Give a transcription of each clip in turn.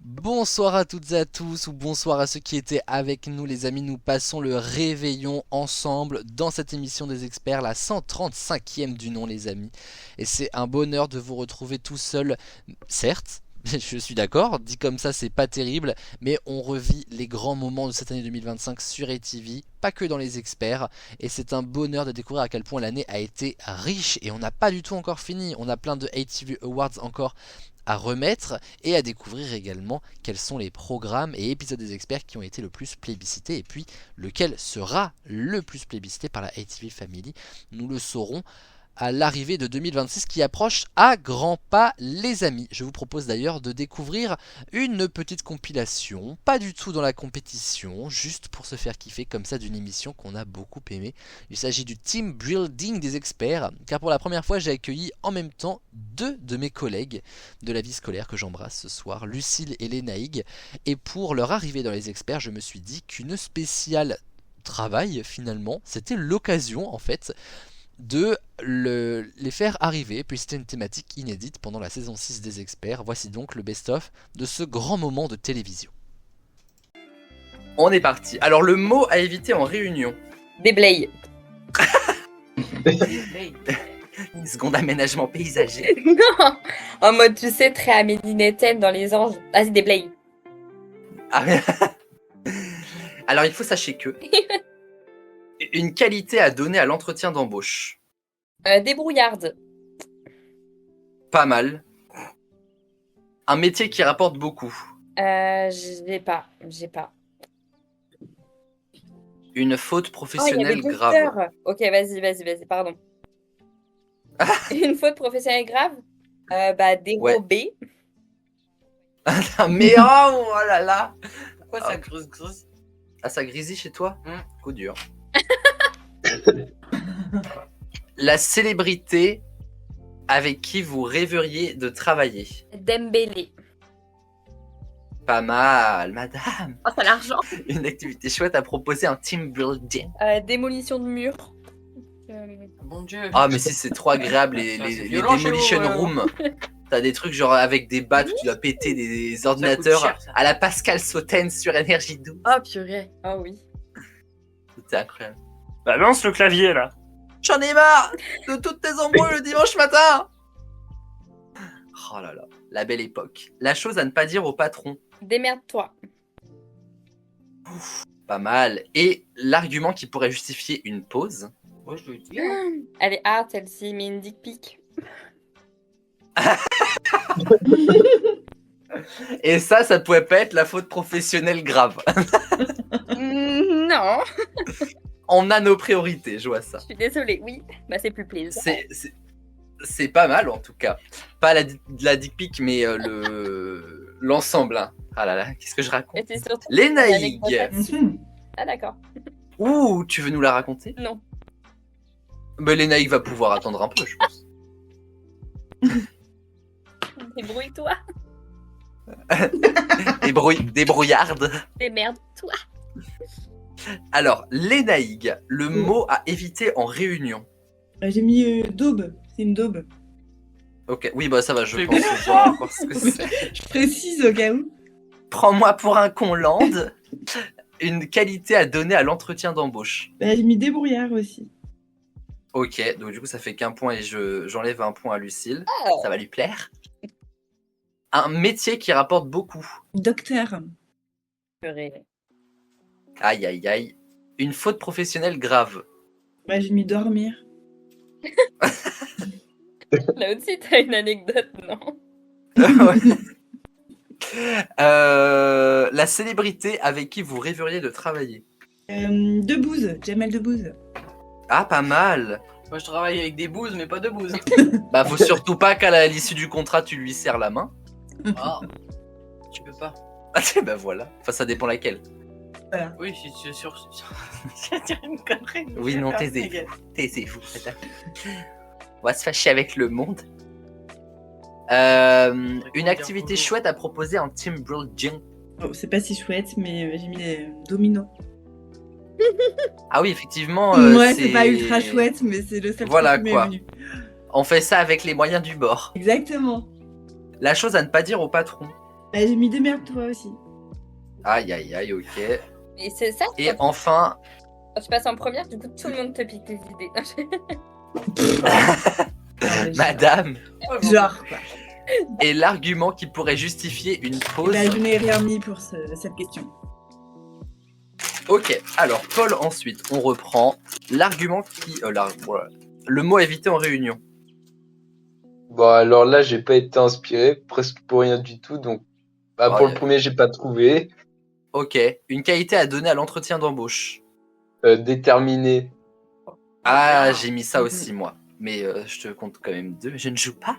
Bonsoir à toutes et à tous, ou bonsoir à ceux qui étaient avec nous les amis, nous passons le réveillon ensemble dans cette émission des experts, la 135e du nom les amis. Et c'est un bonheur de vous retrouver tout seul, certes, je suis d'accord, dit comme ça c'est pas terrible, mais on revit les grands moments de cette année 2025 sur ATV, pas que dans les experts, et c'est un bonheur de découvrir à quel point l'année a été riche, et on n'a pas du tout encore fini, on a plein de ATV Awards encore à remettre et à découvrir également quels sont les programmes et épisodes des experts qui ont été le plus plébiscités et puis lequel sera le plus plébiscité par la ATV Family. Nous le saurons à l'arrivée de 2026 qui approche à grands pas les amis. Je vous propose d'ailleurs de découvrir une petite compilation, pas du tout dans la compétition, juste pour se faire kiffer comme ça d'une émission qu'on a beaucoup aimée. Il s'agit du team building des experts, car pour la première fois j'ai accueilli en même temps deux de mes collègues de la vie scolaire que j'embrasse ce soir, Lucille et Lénaïg, et pour leur arrivée dans les experts je me suis dit qu'une spéciale travail finalement, c'était l'occasion en fait de les faire arriver, puis c'était une thématique inédite pendant la saison 6 des experts. Voici donc le best-of de ce grand moment de télévision. On est parti. Alors le mot à éviter en réunion. Déblaye. Une seconde aménagement paysager. Non. En mode, tu sais, très Amélie Nothomb dans Les Anges. Vas-y, déblaye. Ah, mais... Alors il faut sachez que une qualité à donner à l'entretien d'embauche. Débrouillarde. Pas mal. Un métier qui rapporte beaucoup. J'ai pas. Une faute Oh, il y professionnelle avait grave. docteur. Ok, vas-y, pardon. Une faute professionnelle grave. Dérober. Mais oh là là. Pourquoi ça creuse? Ah, ça grésille chez toi? Coup dur. La célébrité avec qui vous rêveriez de travailler. Dembélé. Pas mal, madame. Oh, c'est l'argent. Une activité chouette à proposer un team building. Démolition de murs. Mon dieu. Ah, mais si, c'est trop agréable, les violent chez demolition vous, rooms. T'as des trucs genre avec des battes où tu dois péter des ordinateurs cher, ça. à la Pascal Sauten sur Énergie 12. Oh, purée. Oh oui. C'était incroyable. Bah lance le clavier là. J'en ai marre de toutes tes embrouilles le dimanche matin. Oh là là, la belle époque. La chose à ne pas dire au patron. Démerde-toi. Pas mal. Et l'argument qui pourrait justifier une pause. Ouais, je le dis. Elle est hard, celle-ci, mais une dick pic. Et ça pouvait pas être la faute professionnelle grave. Non. On a nos priorités, je vois ça. Je suis désolée, oui. Bah, c'est plus plaisant. C'est pas mal en tout cas. Pas la dick pic, mais l'ensemble. Hein. Ah là là, qu'est-ce que je raconte? Et c'est surtout Lénaïg. Ah, d'accord. Ouh, tu veux nous la raconter? Non. Mais Lénaïg va pouvoir attendre un peu, je pense. Débrouille-toi. Débrouillarde. Démerde-toi. Alors, Lénaïg, le mot à éviter en réunion. J'ai mis daube, c'est une daube. Ok, oui, bah ça va, je Mais pense bien. voir encore ce que c'est. Je précise au cas où. Prends-moi pour un con land. Une qualité à donner à l'entretien d'embauche. J'ai mis débrouillard aussi. Ok, donc du coup ça fait qu'un point et j'enlève un point à Lucille. Oh. Ça va lui plaire. Un métier qui rapporte beaucoup. Docteur. Purée. Aïe aïe aïe. Une faute professionnelle grave. J'ai mis dormir. Là aussi, t'as une anecdote, non? La célébrité avec qui vous rêveriez de travailler. Debouze, Jamel Debbouze. Ah, pas mal. Moi, je travaille avec des bouses, mais pas de bouses. Bah, faut surtout pas qu'à l'issue du contrat, tu lui serres la main. Ah, tu peux pas. Ah, bah voilà. Enfin, ça dépend laquelle. Oui, si tu es sûr. Je vais dire une connerie. Oui, non, taisez-vous. Taisez-vous. On va se fâcher avec le monde. Une activité chouette à proposer en team building. Oh, c'est pas si chouette, mais j'ai mis les dominos. Ah oui, effectivement. Ouais, c'est pas ultra chouette, mais c'est le seul Voilà, truc qui quoi. m'est venu. On fait ça avec les moyens du bord. Exactement. La chose à ne pas dire au patron. Bah, j'ai mis démerde-toi aussi. Aïe, aïe, aïe, ok. Et c'est ça. Et enfin, Quand tu passes en première, du coup, tout le monde te pique tes idées. madame, Genre, quoi. est l'argument qui pourrait justifier une Et pause. bah, je n'ai rien mis pour cette question. Ok, alors Paul, ensuite, on reprend l'argument qui. Voilà. Le mot évité en réunion. Bon, alors là, j'ai pas été inspiré, presque pour rien du tout, donc bah, Oh, pour y a- le premier, j'ai pas trouvé. Ok, une qualité à donner à l'entretien d'embauche. Déterminé. Ah, j'ai mis ça aussi, moi. Mais je te compte quand même deux, je ne joue pas.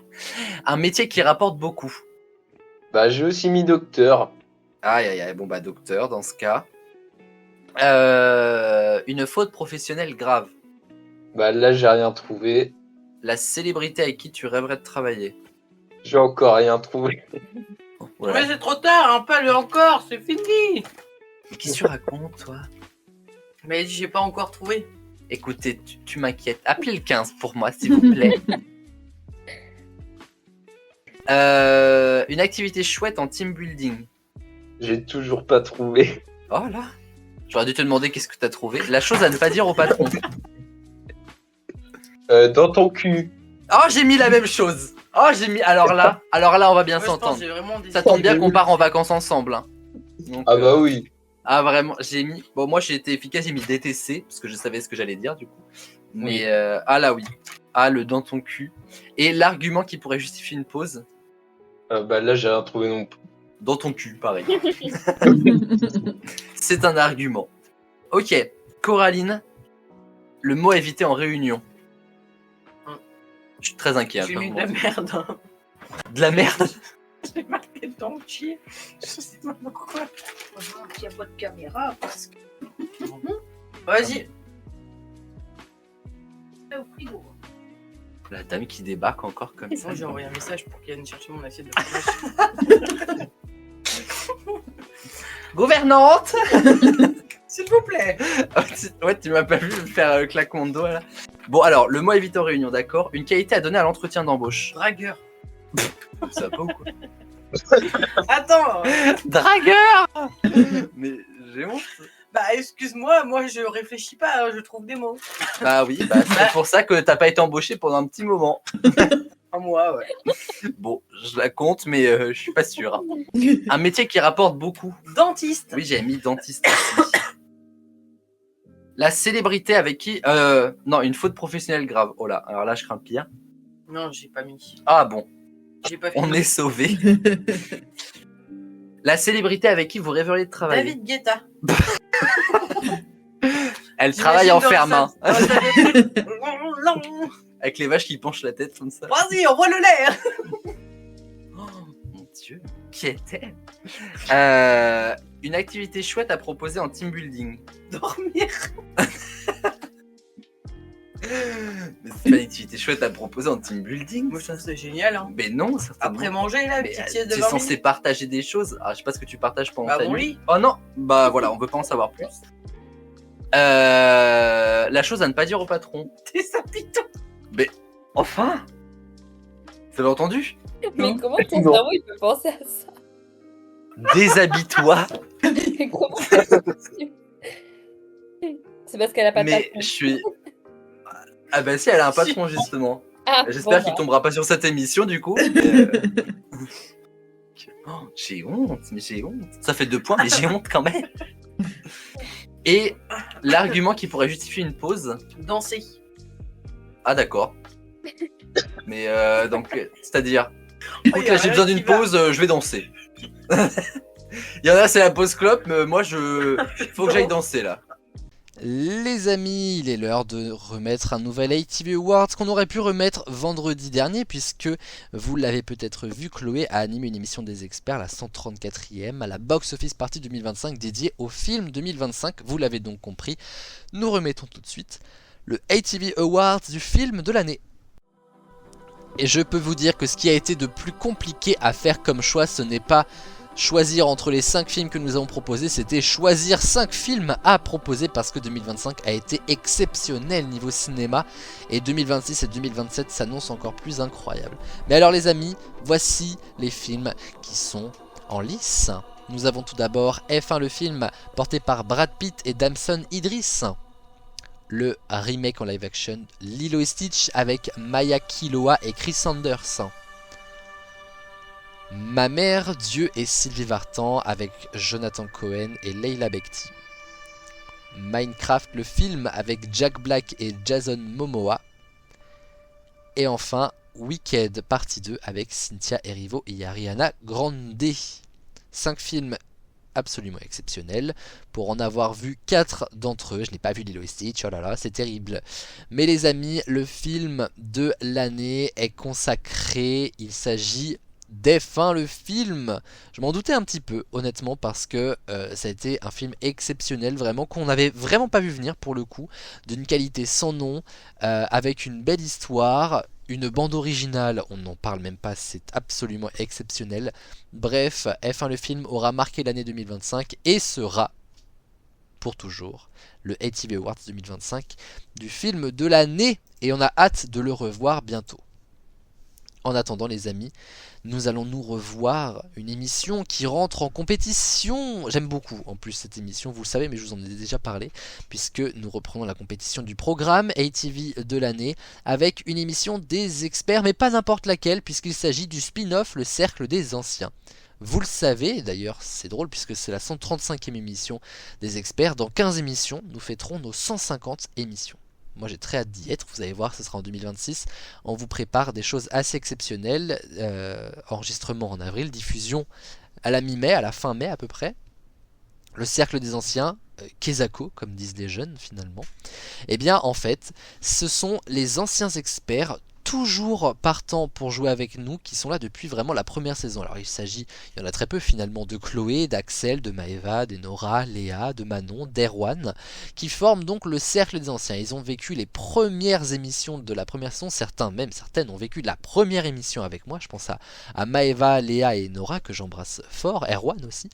Un métier qui rapporte beaucoup. Bah, j'ai aussi mis docteur. Aïe, aïe, aïe, bon bah docteur dans ce cas. Une faute professionnelle grave. Bah, là, j'ai rien trouvé. La célébrité avec qui tu rêverais de travailler. J'ai encore rien trouvé. Voilà. Mais c'est trop tard, hein, pas le encore, c'est fini. Mais qu'est-ce que tu racontes, toi? Mais j'ai pas encore trouvé. Écoutez, tu m'inquiètes. Appelez le 15 pour moi, s'il vous plaît. Une activité chouette en team building. J'ai toujours pas trouvé. Oh là. J'aurais dû te demander qu'est-ce que t'as trouvé. La chose à ne pas dire au patron. Dans ton cul. Oh, j'ai mis la même chose. Oh, j'ai mis. Alors là, on va bien Moi, je pense que s'entendre. j'ai vraiment des Ça tombe bien qu'on part en vacances ensemble. Hein. Donc, Ah bah oui. ah vraiment, j'ai mis. Bon, moi j'ai été efficace, j'ai mis DTC parce que je savais ce que j'allais dire du coup. Mais ah là oui. Ah le dans ton cul. Et l'argument qui pourrait justifier une pause. Bah là, j'ai rien trouvé non plus. Dans ton cul, pareil. C'est un argument. Ok, Coraline. Le mot à éviter en réunion. Je suis très inquiet. J'ai hein, mis de moi. la merde. Hein. De la merde. J'ai marqué dans le chier. Je sais pas pourquoi. Heureusement qu'il n'y a pas de caméra parce que Vas-y. c'est au frigo. La dame qui débarque encore comme ça. Moi, j'ai envoyé un message pour qu'elle vienne chercher mon assiette de fromage. Gouvernante. S'il vous plaît. Ouais, tu m'as pas vu me faire claquement de doigts là. Bon alors, le mot à éviter en réunion, d'accord. Une qualité à donner à l'entretien d'embauche. Dragueur. Ça va pas ou quoi? Attends. Dragueur. Mais j'ai honte. Bah, excuse-moi, moi je réfléchis pas, hein, je trouve des mots. Bah oui, bah c'est pour ça que t'as pas été embauché pendant un petit moment. À moi, ouais. Bon, je la compte, mais je suis pas sûr. Hein. Un métier qui rapporte beaucoup. Dentiste. Oui, j'ai mis dentiste aussi. La célébrité avec qui... non, une faute professionnelle grave. Oh là, alors là, je crains le pire. Non, j'ai pas mis. Ah bon, J'ai pas fait. on est sauvés. La célébrité avec qui vous rêveriez de travailler. David Guetta. Elle travaille en ferme, hein. Non. Avec les vaches qui penchent la tête comme ça. Vas-y, envoie le l'air. Oh, mon Dieu, qui était une activité chouette à proposer en team building. Dormir. Mais c'est pas une activité chouette à proposer en team building. Moi, je trouve ça génial. Hein. Mais non, certainement. Après manger, là, Mais, petite sieste de t'es 20 censé minutes. partager des choses. Ah, je sais pas ce que tu partages pendant Bah, ta mon nuit. lit. Oh non, bah voilà, on veut pas en savoir plus. La chose à ne pas dire au patron. T'es sa piton. Enfin, vous avez entendu? Mais Non. comment ton Non. cerveau il peut penser à ça? Déshabille-toi. Mais comment c'est possible? C'est parce qu'elle a pas de Mais patron. je suis. Ah bah si, elle a un patron justement. Ah, J'espère bon, qu'il bah. tombera pas sur cette émission du coup. Oh, j'ai honte, mais j'ai honte. Ça fait 2 points, mais j'ai honte quand même. Et l'argument qui pourrait justifier une pause. Danser. Ah d'accord. Mais donc, c'est-à-dire, écoute, y a là j'ai rien besoin qui d'une va. pause, je vais danser. Il y en a, c'est la pause clope, mais moi faut que j'aille danser là. Les amis, il est l'heure de remettre un nouvel ATV Awards qu'on aurait pu remettre vendredi dernier puisque vous l'avez peut-être vu, Chloé a animé une émission des experts, la 134e, à la Box Office Party 2025 dédiée au film 2025. Vous l'avez donc compris, nous remettons tout de suite le ATV Awards du film de l'année. Et je peux vous dire que ce qui a été de plus compliqué à faire comme choix, ce n'est pas choisir entre les 5 films que nous avons proposés, c'était choisir 5 films à proposer parce que 2025 a été exceptionnel niveau cinéma et 2026 et 2027 s'annoncent encore plus incroyables. Mais alors les amis, voici les films qui sont en lice. Nous avons tout d'abord F1 le film, porté par Brad Pitt et Damson Idris. Le remake en live action Lilo et Stitch avec Maya Kiloa et Chris Sanders. Ma mère, Dieu et Sylvie Vartan avec Jonathan Cohen et Leila Bekti. Minecraft le film avec Jack Black et Jason Momoa. Et enfin Wicked partie 2 avec Cynthia Erivo et Ariana Grande. 5 films absolument exceptionnels. Pour en avoir vu 4 d'entre eux, je n'ai pas vu Lilo et Stitch, oh là là, c'est terrible. Mais les amis, le film de l'année est consacré, il s'agit d'F1 le film. Je m'en doutais un petit peu, honnêtement, parce que ça a été un film exceptionnel, vraiment, qu'on n'avait vraiment pas vu venir pour le coup, d'une qualité sans nom, avec une belle histoire. Une bande originale, on n'en parle même pas, c'est absolument exceptionnel. Bref, F1 le film aura marqué l'année 2025 et sera, pour toujours, le ATV Awards 2025 du film de l'année. Et on a hâte de le revoir bientôt. En attendant les amis, nous allons nous revoir une émission qui rentre en compétition. J'aime beaucoup en plus cette émission, vous le savez, mais je vous en ai déjà parlé, puisque nous reprenons la compétition du programme ATV de l'année avec une émission des experts, mais pas n'importe laquelle, puisqu'il s'agit du spin-off Le Cercle des Anciens. Vous le savez, d'ailleurs c'est drôle puisque c'est la 135e émission des experts. Dans 15 émissions, nous fêterons nos 150 émissions. Moi j'ai très hâte d'y être, vous allez voir, ce sera en 2026. On vous prépare des choses assez exceptionnelles. Enregistrement en avril, diffusion à la mi-mai, à la fin mai à peu près. Le cercle des anciens, Kezako, comme disent les jeunes finalement. Et bien en fait, ce sont les anciens experts toujours partants pour jouer avec nous, qui sont là depuis vraiment la première saison. Alors il y en a très peu finalement, de Chloé, d'Axel, de Maëva, d'Enora, Léa, de Manon, d'Erwan, qui forment donc le cercle des anciens. Ils ont vécu les premières émissions de la première saison, certaines ont vécu la première émission avec moi, je pense à Maëva, Léa et Enora, que j'embrasse fort, Erwan aussi.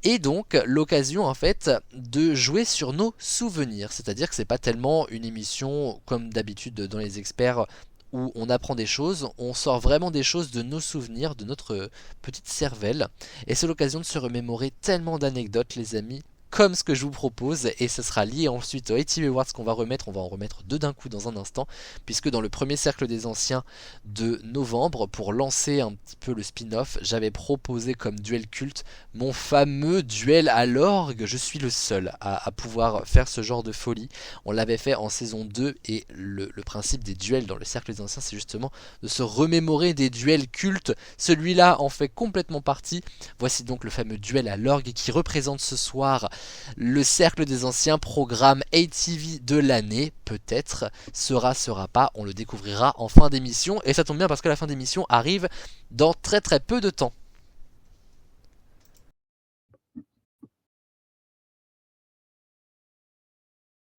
Et donc l'occasion en fait de jouer sur nos souvenirs, c'est-à-dire que c'est pas tellement une émission comme d'habitude dans les experts où on apprend des choses, on sort vraiment des choses de nos souvenirs, de notre petite cervelle, et c'est l'occasion de se remémorer tellement d'anecdotes les amis, comme ce que je vous propose, et ce sera lié ensuite au ATV Awards qu'on va remettre, on va en remettre 2 d'un coup dans un instant, puisque dans le premier cercle des anciens de novembre, pour lancer un petit peu le spin-off, j'avais proposé comme duel culte mon fameux duel à l'orgue. Je suis le seul à pouvoir faire ce genre de folie. On l'avait fait en saison 2, et le principe des duels dans le cercle des anciens, c'est justement de se remémorer des duels cultes. Celui-là en fait complètement partie. Voici donc le fameux duel à l'orgue qui représente ce soir le cercle des anciens, programme ATV de l'année, peut-être, sera pas, on le découvrira en fin d'émission, et ça tombe bien parce que la fin d'émission arrive dans très très peu de temps.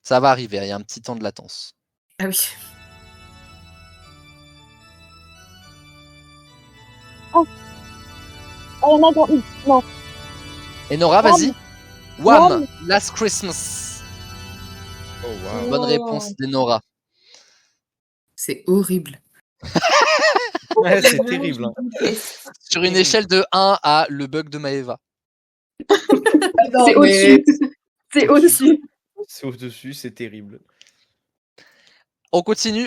Ça va arriver, il y a un petit temps de latence. Ah oui. Non. Enora, vas-y. Wham! Last Christmas. Oh wow. Bonne réponse d'Enora. C'est horrible. Ouais, c'est terrible. Hein. Sur une échelle de 1 à le bug de Maëva. C'est au-dessus. C'est au-dessus. C'est au-dessus, c'est terrible. On continue.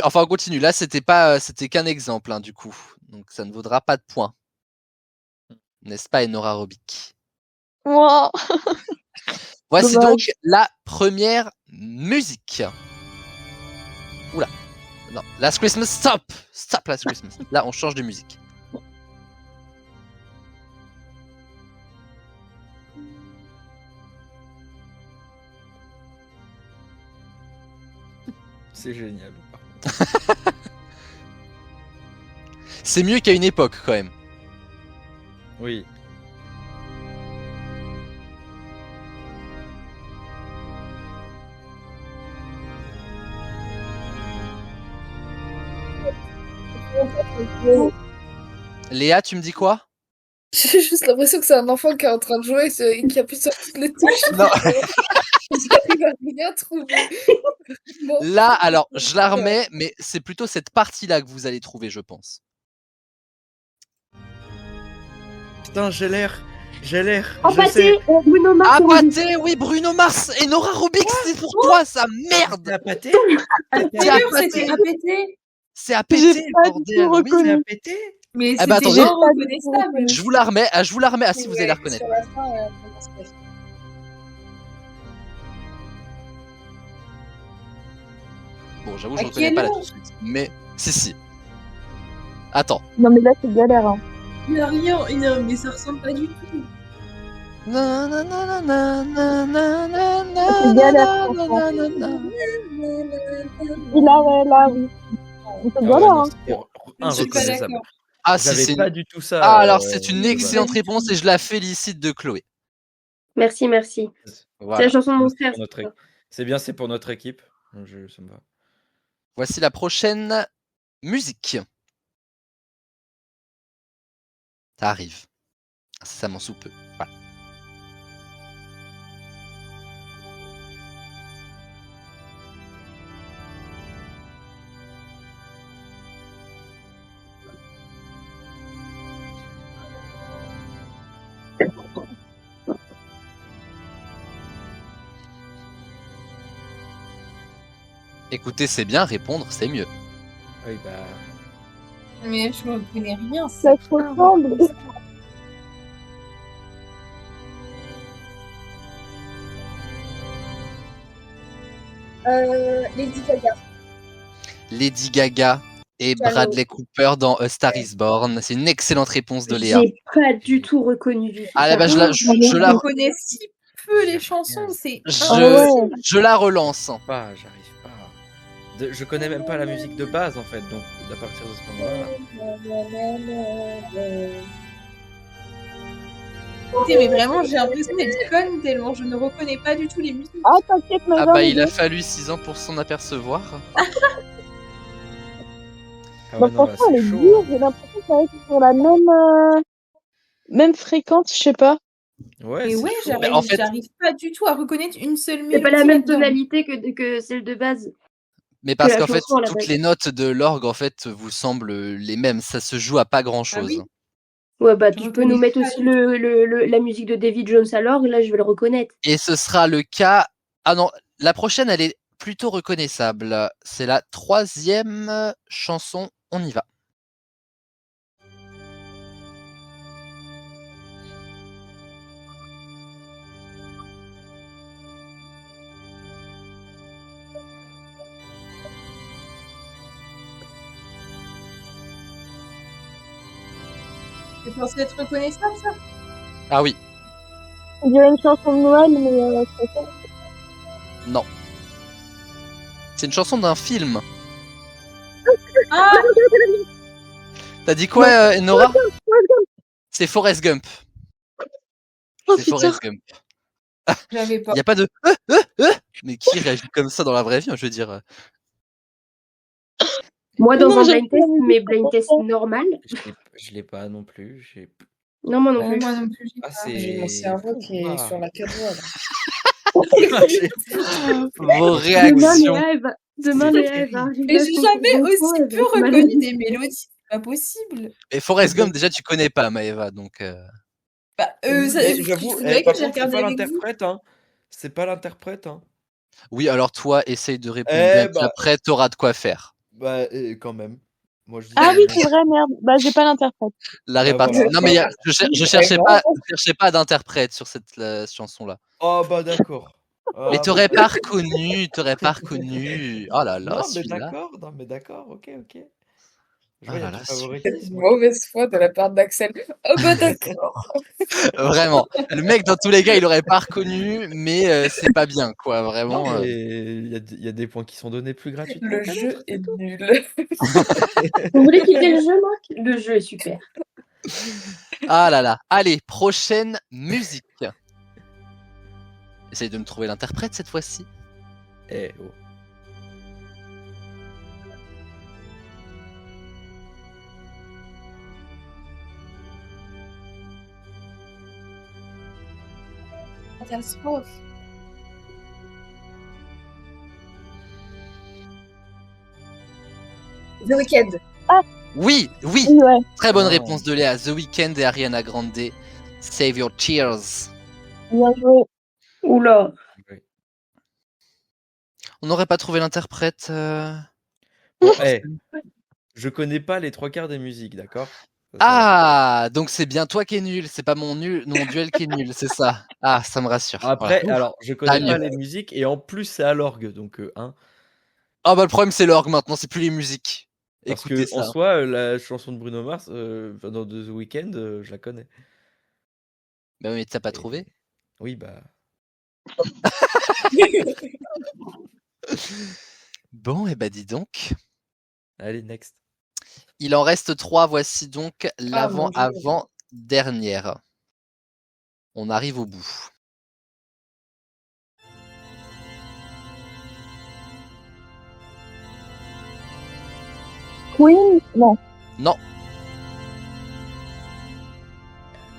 Là, c'était qu'un exemple, hein, du coup. Donc, ça ne vaudra pas de points. N'est-ce pas, Enora Robic? Wow. Voici Dommage. donc la première musique. Oula. Non, Last Christmas, stop! Stop Last Christmas. Là, on change de musique. C'est génial. C'est mieux qu'à une époque, quand même. Oui. Léa, tu me dis quoi? J'ai juste l'impression que c'est un enfant qui est en train de jouer et qui appuie sur toutes les touches. Non. J'arrive à rien trouver. Bon. Là, alors, je la remets, mais c'est plutôt cette partie-là que vous allez trouver, je pense. Putain, j'ai l'air. J'ai l'air. Oh, je pâté, sais. Bruno Mars. Ah, et Rubik. pâté, oui, Bruno Mars et Nora Rubik, c'est pour toi, ça merde. C'est à pâté. C'est à D'ailleurs, pâté. c'était à péter. C'est à péter, J'ai pas du bordel. tout Oui. C'est à reconnu. péter. Mais Ah bah, c'était attendez. pas reconnaissable. Je vous la remets. Ah, je vous la remets. Ah si, vous allez la reconnaître. Sur la fin, comment ça se passe Bon, j'avoue, À je reconnais quelle pas là heure tout de suite. Mais si. Attends. Non, mais là, c'est galère. Hein. Il n'y a rien, mais ça ressemble pas du tout. Na, na, na, na, na, na, na, na, C'est galère, na, franchement. na, na, na. Il a, ouais, là, oui. C'est Ah ouais, galère. non, Hein. c'était Je suis pas inreconnaissable. d'accord. Ah si, J'avais c'est pas du tout ça. Ah, alors c'est une de excellente base. réponse et je la félicite de Chloé. Merci, merci. C'est Voilà. la chanson de mon C'est frère. pour notre équipe. C'est bien, c'est pour notre équipe. Ça me va. Voici la prochaine musique. Ça arrive. Ça m'en sous peu. Voilà. Écoutez, c'est bien, répondre, c'est mieux. Oui, bah. Mais je ne reconnais rien. Ça se ressemble. Lady Gaga. Lady Gaga et Shallow. Bradley Cooper dans A Star Is Born. C'est une excellente réponse de Léa. J'ai pas du tout reconnu. du tout. Ah là bah, je la, connais si peu les chansons, c'est je la relance. J'arrive pas. Je connais même pas la musique de base en fait, donc à partir de ce moment-là. Écoutez, mais vraiment, j'ai l'impression d'être conne tellement je ne reconnais pas du tout les musiques. Ah, t'inquiète, Ah bah il a fallu 6 ans pour s'en apercevoir. Ah Bah, franchement, elle est dure. J'ai l'impression qu'elle est sur la même fréquence, je sais pas. Ouais, Et ouais, j'arrive En fait- j'arrive pas du tout à reconnaître une seule mélodie. C'est pas la même là-dedans. tonalité que celle de base. Mais parce la qu'en fait, chanson, à la toutes base. les notes de l'orgue en fait vous semblent les mêmes. Ça se joue à pas grand chose. oui. Ouais, bah, Je tu peux reconnais nous mettre pas aussi du la musique de David Jones à l'orgue, là, je vais le reconnaître. Et ce sera le cas. Ah non, la prochaine elle est plutôt reconnaissable. C'est la 3e chanson. On y va. C'est censé être reconnaissable, ça? Ah oui, On dirait une chanson de Noël, mais c'est ça. non. C'est une chanson d'un film. Ah! T'as dit quoi, Nora? C'est Forrest Gump. Oh, C'est putain. Forrest Gump. J'avais pas. Il n'y a pas de mais qui réagit comme ça dans la vraie vie, je veux dire. Moi, Oh dans non, un j'aime blind pas test, la musique, Oh, mais blind test normal. Je l'ai pas non plus. Non, moi non Ouais, plus. moi non plus, j'ai Ah, pas. c'est. J'ai mon cerveau qui est Ah. sur la cadoie, là. Vos Demain, réactions. Léa, elle va arriver Mais à j'ai son jamais concours, aussi elle va peu être reconnu malade. des mélodies. C'est pas possible. Et Forrest Gump, déjà, tu connais pas, Maëva, donc. Bah, ça, Eh, il J'avoue, faudrait par que j'ai contre, c'est regardé pas avec vous. l'interprète, hein. C'est pas l'interprète, hein. Oui, alors toi, essaye de répondre Eh bien, puis bah. après, t'auras de quoi faire. Bah, quand même. Moi, je dis Ah oui, c'est vrai, merde. Bah, j'ai pas l'interprète. La Bah, répartie. voilà. Non, mais je cherchais pas d'interprète sur cette chanson-là. Oh, bah, d'accord. Mais Ah, t'aurais bah, pas reconnu, Oh là là, Non, mais celui-là. d'accord, non, mais d'accord, ok. Je Ah vois, il y là a là, du Quelle favoritisme. mauvaise foi de la part d'Axel. Oh bah d'accord. Vraiment. Le mec, dans tous les cas, il aurait pas reconnu, mais c'est pas bien, quoi. Vraiment. Non, mais il y a des points qui sont donnés plus gratuitement. Le qu'à jeu d'autres, est c'est tout. nul. Vous voulez quitter le jeu, Marc? Le jeu est super. Ah là là. Allez, prochaine musique. Essaye de me trouver l'interprète cette fois-ci. Eh, oh. Catastrophe. The Weeknd. Oui, oui. Ouais. Très bonne Ah. réponse de Léa. The Weeknd et Ariana Grande Save your tears. Bien joué. Oula. On n'aurait pas trouvé l'interprète. Bon, je connais pas les 3 quarts des musiques, d'accord? Ah, donc c'est bien toi qui es nul, c'est pas mon duel qui est nul, c'est ça. Ah, ça me rassure. Après, Voilà. alors, je connais mieux. pas les musiques et en plus, c'est à l'orgue, donc Ah bah le problème c'est l'orgue maintenant, c'est plus les musiques. Parce Écoutez que en ça. soi, la chanson de Bruno Mars, dans The Weeknd, je la connais. Bah oui, mais t'as pas trouvé? Oui, bah. Bon, et bah dis donc. Allez, next. Il en reste 3, voici donc mon Dieu. l'avant-avant-dernière. On arrive au bout. Queen? Non. Non,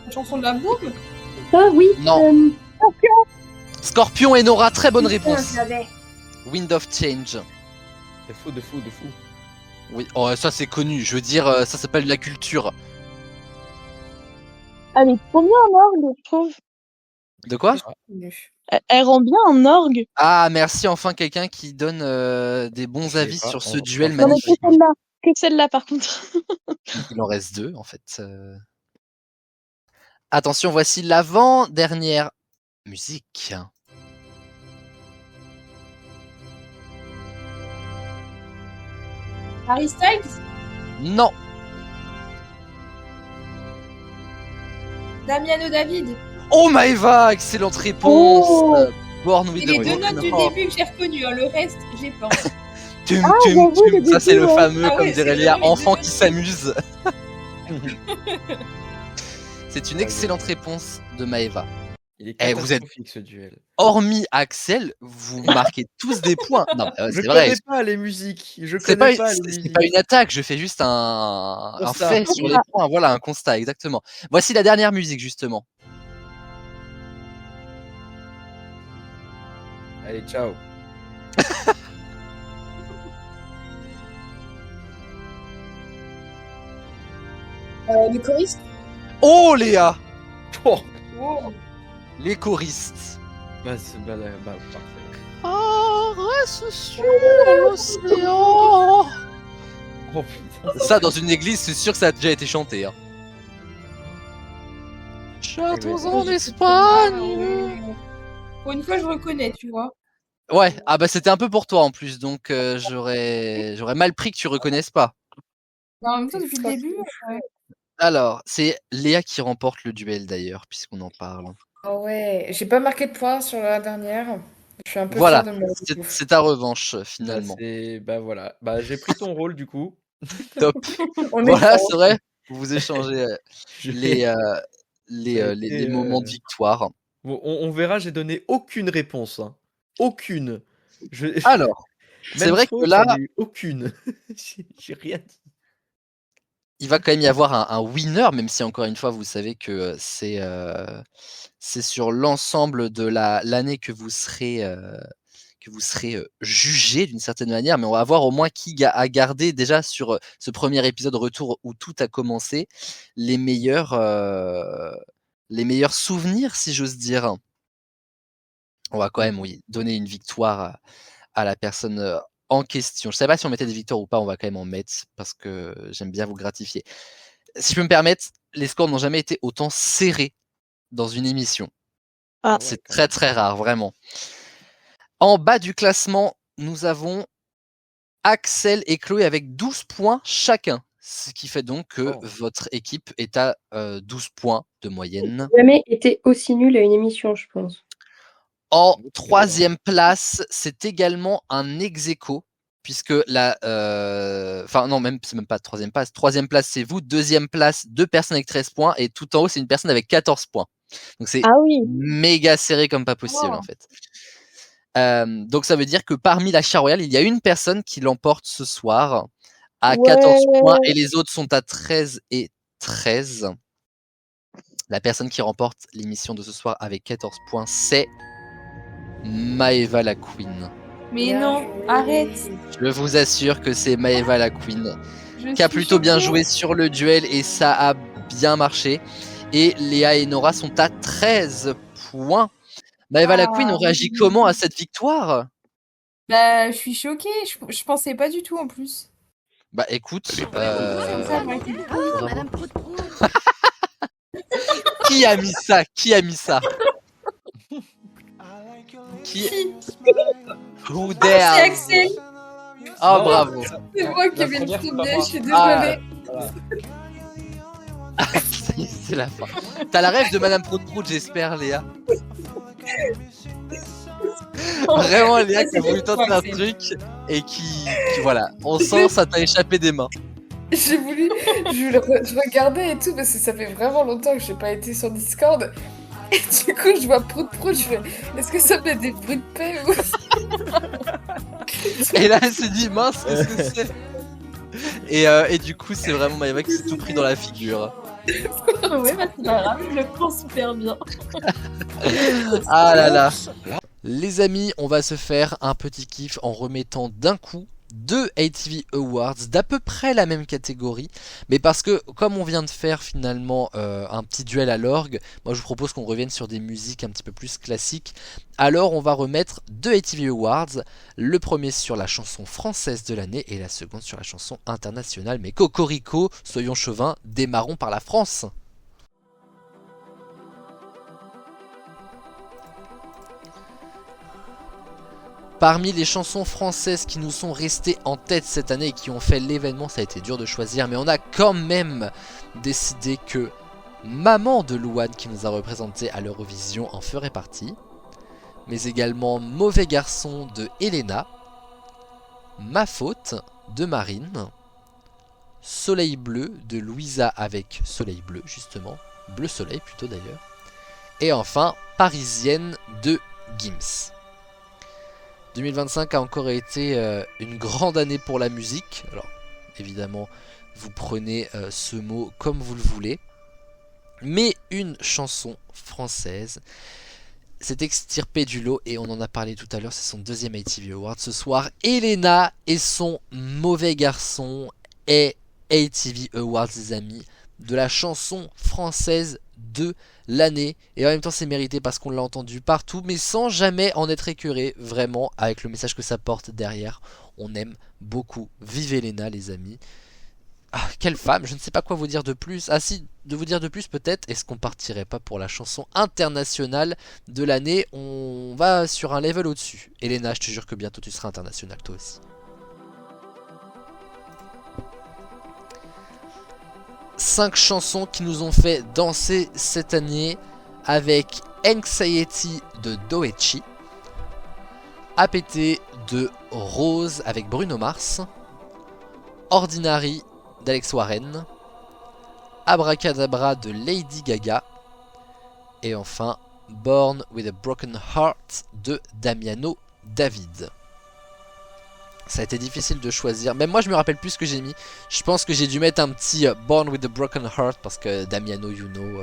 La chanson de la boum? Ah oui. Non. Scorpion et Nora, très bonne Putain, réponse. je l'avais. Wind of Change. De fou. Oui, oh, ça c'est connu, je veux dire, ça s'appelle la culture. Elle est trop bien en orgue, je trouve. De quoi? Elle rend bien en orgue. Ah, merci, enfin quelqu'un qui donne des bons Je sais avis pas, sur ce en- duel en- Non, mais magnifique. que celle-là, par contre. Il en reste 2 en fait. Attention, voici l'avant-dernière musique. Harry Styles? Non, Damiano David? oh Maëva, excellente réponse. Oh. Born with C'est the les 2 notes du Broken début que j'ai reconnues, hein. Le reste, j'ai pas. Tum, Ah, tum, j'avoue, tum. le Ça c'est début, le ouais. fameux, Ah comme ouais, dirait c'est Léa, vraiment les enfant deux qui notes. s'amuse. C'est une excellente réponse de Maëva. Il est Eh, vous êtes- catastrophique ce duel. Hormis Axel, vous marquez tous des points. Non, mais, Je c'est vrai. connais pas les musiques. Je C'est pas, connais une- pas les c'est musiques. pas une attaque, je fais juste un Constat. fait sur les points. Voilà, un constat, exactement. Voici la dernière musique, justement. Allez, ciao. Les choristes? Oh, Léa! Oh, Oh. Les choristes. bah, parfait. Ah, reste sur l'océan. Oh putain. Ça, dans une église, c'est sûr que ça a déjà été chanté. Hein. Chantons en Espagne. Pour une fois, je reconnais, tu vois. Ouais, ah bah c'était un peu pour toi en plus, donc j'aurais mal pris que tu reconnaisses pas. En même temps, depuis le début, ouais. Alors, c'est Léa qui remporte le duel d'ailleurs, puisqu'on en parle. Ah ouais, j'ai pas marqué de points sur la dernière. Je suis un peu Voilà, fière de moi. c'est ta revanche finalement. Bah voilà. Bah j'ai pris ton rôle du coup. Top. On est Voilà, fort. c'est vrai. Vous échangez Je- les moments de victoire. Bon, on verra, j'ai donné aucune réponse. Hein. Aucune. Alors, c'est Même vrai faux, que là, j'en ai eu aucune. J'ai rien dit. il va quand même y avoir un winner, même si encore une fois, vous savez que c'est sur l'ensemble de l'année que vous serez jugé d'une certaine manière, mais on va voir au moins qui a gardé déjà sur ce premier épisode retour où tout a commencé les meilleurs souvenirs, si j'ose dire. On va quand même, oui, donner une victoire à la personne en question. Je ne sais pas si on mettait des victoires ou pas, on va quand même en mettre parce que j'aime bien vous gratifier. Si je peux me permettre, les scores n'ont jamais été autant serrés dans une émission. Ah. C'est très très rare, vraiment. En bas du classement, nous avons Axel et Chloé avec 12 points chacun. Ce qui fait donc que votre équipe est à 12 points de moyenne. Jamais été aussi nul à une émission, je pense. En troisième place, c'est également un ex-aequo, puisque enfin non, c'est même pas troisième place. Troisième place, c'est vous. Deuxième place, 2 personnes avec 13 points. Et tout en haut, c'est une personne avec 14 points. Donc c'est méga serré comme pas possible, en fait. Donc ça veut dire que parmi la Char Royale, il y a une personne qui l'emporte ce soir à 14 points et les autres sont à 13 et 13. La personne qui remporte l'émission de ce soir avec 14 points, c'est Maëva la Queen. Mais non, arrête. Je vous assure que c'est Maëva la Queen Je qui a suis plutôt bien choquée. joué sur le duel et ça a bien marché. Et Léa et Nora sont à 13 points. Maëva la Queen, on réagit comment à cette victoire? Bah, je suis choquée. Je pensais pas du tout en plus. Bah écoute, Madame Prout-Prout. qui a mis ça? Qui a mis ça? Qui? Who C'est dares? Axel. Oh Non, bravo. C'est moi qui La vais le première, c'est tourner, pas je suis Ah. désolée. Ça y est, c'est la fin. T'as la rêve de Madame Prout-Prout, j'espère, Léa. Vraiment, Léa qui a voulu tenter un truc et qui voilà, on sent ça t'a échappé des mains. J'ai voulu, je regardais et tout parce que ça fait vraiment longtemps que j'ai pas été sur Discord. Et du coup, je vois Prout, je fais, est-ce que ça fait des bruits de paix ou... Et là, elle s'est dit mince, qu'est-ce que c'est? Et du coup, c'est vraiment Maëva qui s'est tout pris dans la figure. Ouais, bah c'est pas grave, je le prends super bien. Ah là là. Les amis, on va se faire un petit kiff en remettant d'un coup 2 ATV Awards d'à peu près la même catégorie, mais parce que comme on vient de faire finalement un petit duel à l'orgue, moi je vous propose qu'on revienne sur des musiques un petit peu plus classiques. Alors on va remettre 2 ATV Awards, le premier sur la chanson française de l'année et la seconde sur la chanson internationale. Mais cocorico, soyons chauvins, démarrons par la France. Parmi les chansons françaises qui nous sont restées en tête cette année et qui ont fait l'événement, ça a été dur de choisir, mais on a quand même décidé que Maman de Louane, qui nous a représenté à l'Eurovision, en ferait partie. Mais également Mauvais Garçon de Elena, Ma Faute de Marine, Soleil Bleu de Louisa avec Soleil Bleu justement, Bleu Soleil plutôt d'ailleurs, et enfin Parisienne de Gims. 2025 a encore été une grande année pour la musique. Alors évidemment vous prenez ce mot comme vous le voulez, mais une chanson française s'est extirpée du lot et on en a parlé tout à l'heure, c'est son deuxième ATV Award ce soir. Elena et son Mauvais Garçon est ATV Awards, les amis, de la chanson française de l'année, et en même temps c'est mérité parce qu'on l'a entendu partout mais sans jamais en être écœuré, vraiment, avec le message que ça porte derrière. On aime beaucoup. Vive Elena, les amis. Ah, quelle femme, je ne sais pas quoi vous dire de plus. Ah si, de vous dire de plus peut-être, est-ce qu'on partirait pas pour la chanson internationale de l'année? On va sur un level au-dessus. Elena, je te jure que bientôt tu seras international toi aussi. 5 chansons qui nous ont fait danser cette année, avec Anxiety de Doechi, APT de Rose avec Bruno Mars, Ordinary d'Alex Warren, Abracadabra de Lady Gaga, et enfin Born with a Broken Heart de Damiano David. Ça a été difficile de choisir. Même moi je me rappelle plus ce que j'ai mis. Je pense que j'ai dû mettre un petit Born with a Broken Heart parce que Damiano, you know,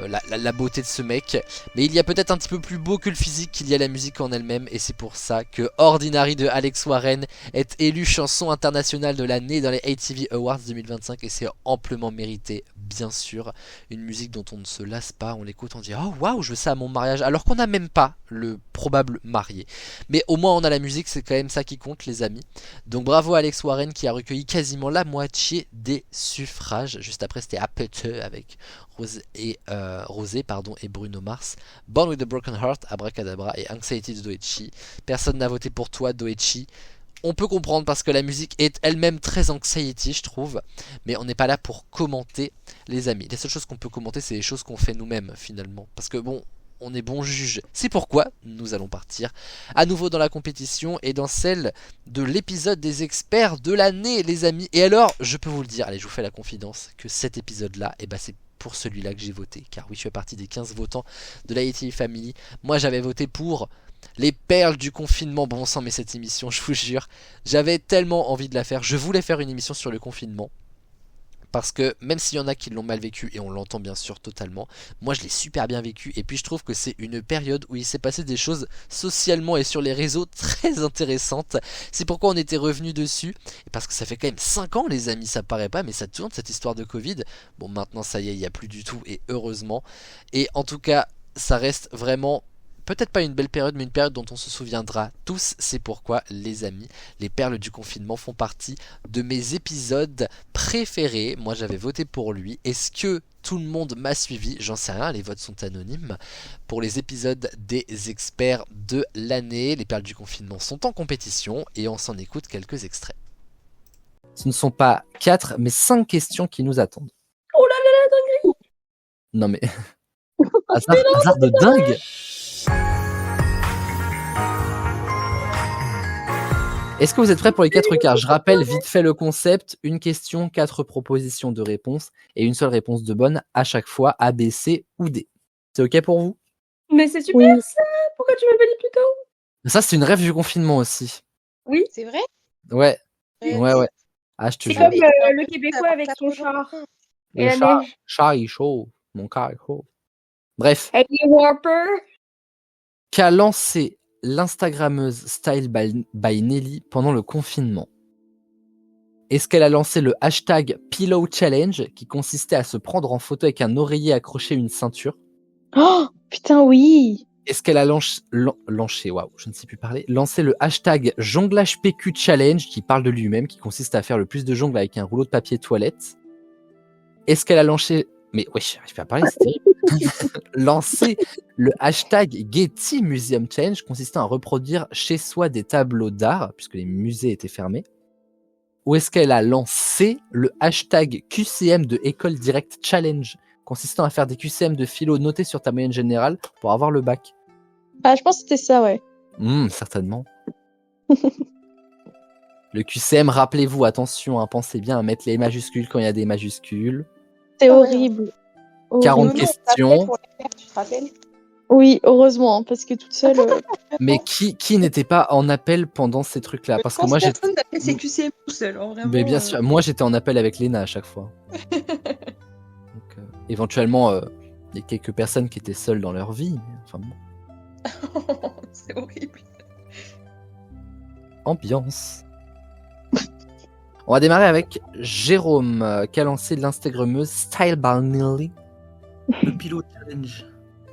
la beauté de ce mec. Mais il y a peut-être un petit peu plus beau que le physique qu'il y a la musique en elle-même. Et c'est pour ça que Ordinary de Alex Warren est élu chanson internationale de l'année dans les ATV Awards 2025. Et c'est amplement mérité, bien sûr. Une musique dont on ne se lasse pas. On l'écoute, on dit oh waouh, je veux ça à mon mariage. Alors qu'on n'a même pas le probable marié. Mais au moins on a la musique, c'est quand même ça qui compte, les amis. Donc bravo à Alex Warren qui a recueilli quasiment la moitié des suffrages. Juste après c'était APT avec Rosé et Bruno Mars. Born with a Broken Heart, Abracadabra et Anxiety de Doechi. Personne n'a voté pour toi, Doechi. On peut comprendre parce que la musique est elle-même très anxiety, je trouve. Mais on n'est pas là pour commenter, les amis. Les seules choses qu'on peut commenter, c'est les choses qu'on fait nous-mêmes, finalement. Parce que bon, on est bon juge. C'est pourquoi nous allons partir à nouveau dans la compétition et dans celle de l'épisode des experts de l'année, les amis. Et alors, je peux vous le dire, allez, je vous fais la confidence que cet épisode-là, c'est pour celui-là que j'ai voté. Car oui, je fais partie des 15 votants de la ATV Family. Moi, j'avais voté pour les perles du confinement. Bon sang, mais cette émission, je vous jure, j'avais tellement envie de la faire. Je voulais faire une émission sur le confinement. Parce que même s'il y en a qui l'ont mal vécu, et on l'entend bien sûr totalement, moi je l'ai super bien vécu, et puis je trouve que c'est une période où il s'est passé des choses socialement et sur les réseaux très intéressantes. C'est pourquoi on était revenu dessus, et parce que ça fait quand même 5 ans les amis, ça paraît pas, mais ça tourne cette histoire de Covid. Bon maintenant ça y est, il n'y a plus du tout, et heureusement. Et en tout cas, ça reste vraiment... peut-être pas une belle période, mais une période dont on se souviendra tous. C'est pourquoi, les amis, les perles du confinement font partie de mes épisodes préférés. Moi, j'avais voté pour lui. Est-ce que tout le monde m'a suivi? J'en sais rien, les votes sont anonymes. Pour les épisodes des experts de l'année, les perles du confinement sont en compétition et on s'en écoute quelques extraits. Ce ne sont pas 4, mais 5 questions qui nous attendent. Oh là là là, dinguerie! Non mais... hasard de dingue! Est-ce que vous êtes prêts pour les 4 quarts? Je rappelle vite fait le concept, une question, 4 propositions de réponse et une seule réponse de bonne à chaque fois, A, B, C ou D. C'est ok pour vous? Mais c'est super ça! Pourquoi tu m'as pas dit plus tôt? Ça c'est une rêve du confinement aussi. Oui. C'est vrai? Ouais. Ouais. Ah je te C'est jure. comme le Québécois avec son char. Et Le la neige. char est chaud, mon car est chaud. Bref. Avec les Whopper. Qu'a lancé l'Instagrammeuse Style by Nelly pendant le confinement? Est-ce qu'elle a lancé le hashtag Pillow Challenge qui consistait à se prendre en photo avec un oreiller accroché à une ceinture? Oh, putain, oui. Est-ce qu'elle a lancé le hashtag Jonglage PQ Challenge qui parle de lui-même, qui consiste à faire le plus de jongles avec un rouleau de papier toilette? Est-ce qu'elle a lancé... Mais wesh, j'arrive pas à parler, c'est terrible. Lancer le hashtag Getty Museum Challenge consistant à reproduire chez soi des tableaux d'art, puisque les musées étaient fermés. Ou est-ce qu'elle a lancé le hashtag QCM de École Direct Challenge, consistant à faire des QCM de philo notés sur ta moyenne générale pour avoir le bac? Ah, je pense que c'était ça, ouais. Certainement. Le QCM, rappelez-vous, attention, hein, pensez bien à mettre les majuscules quand il y a des majuscules. C'est horrible. 40 questions. Tu te rappelles? Oui, heureusement, parce que toute seule... Mais qui n'était pas en appel pendant ces trucs-là? Parce que moi, j'étais... personne n'a fait ses QCM tout seul, hein, vraiment. Mais bien sûr, moi j'étais en appel avec Léna à chaque fois. Donc, éventuellement, il y a quelques personnes qui étaient seules dans leur vie. Mais, enfin bon. C'est horrible. Ambiance. On va démarrer avec Jérôme, qui a lancé l'Instagrammeuse Style by Nelly. Le Pillow Challenge.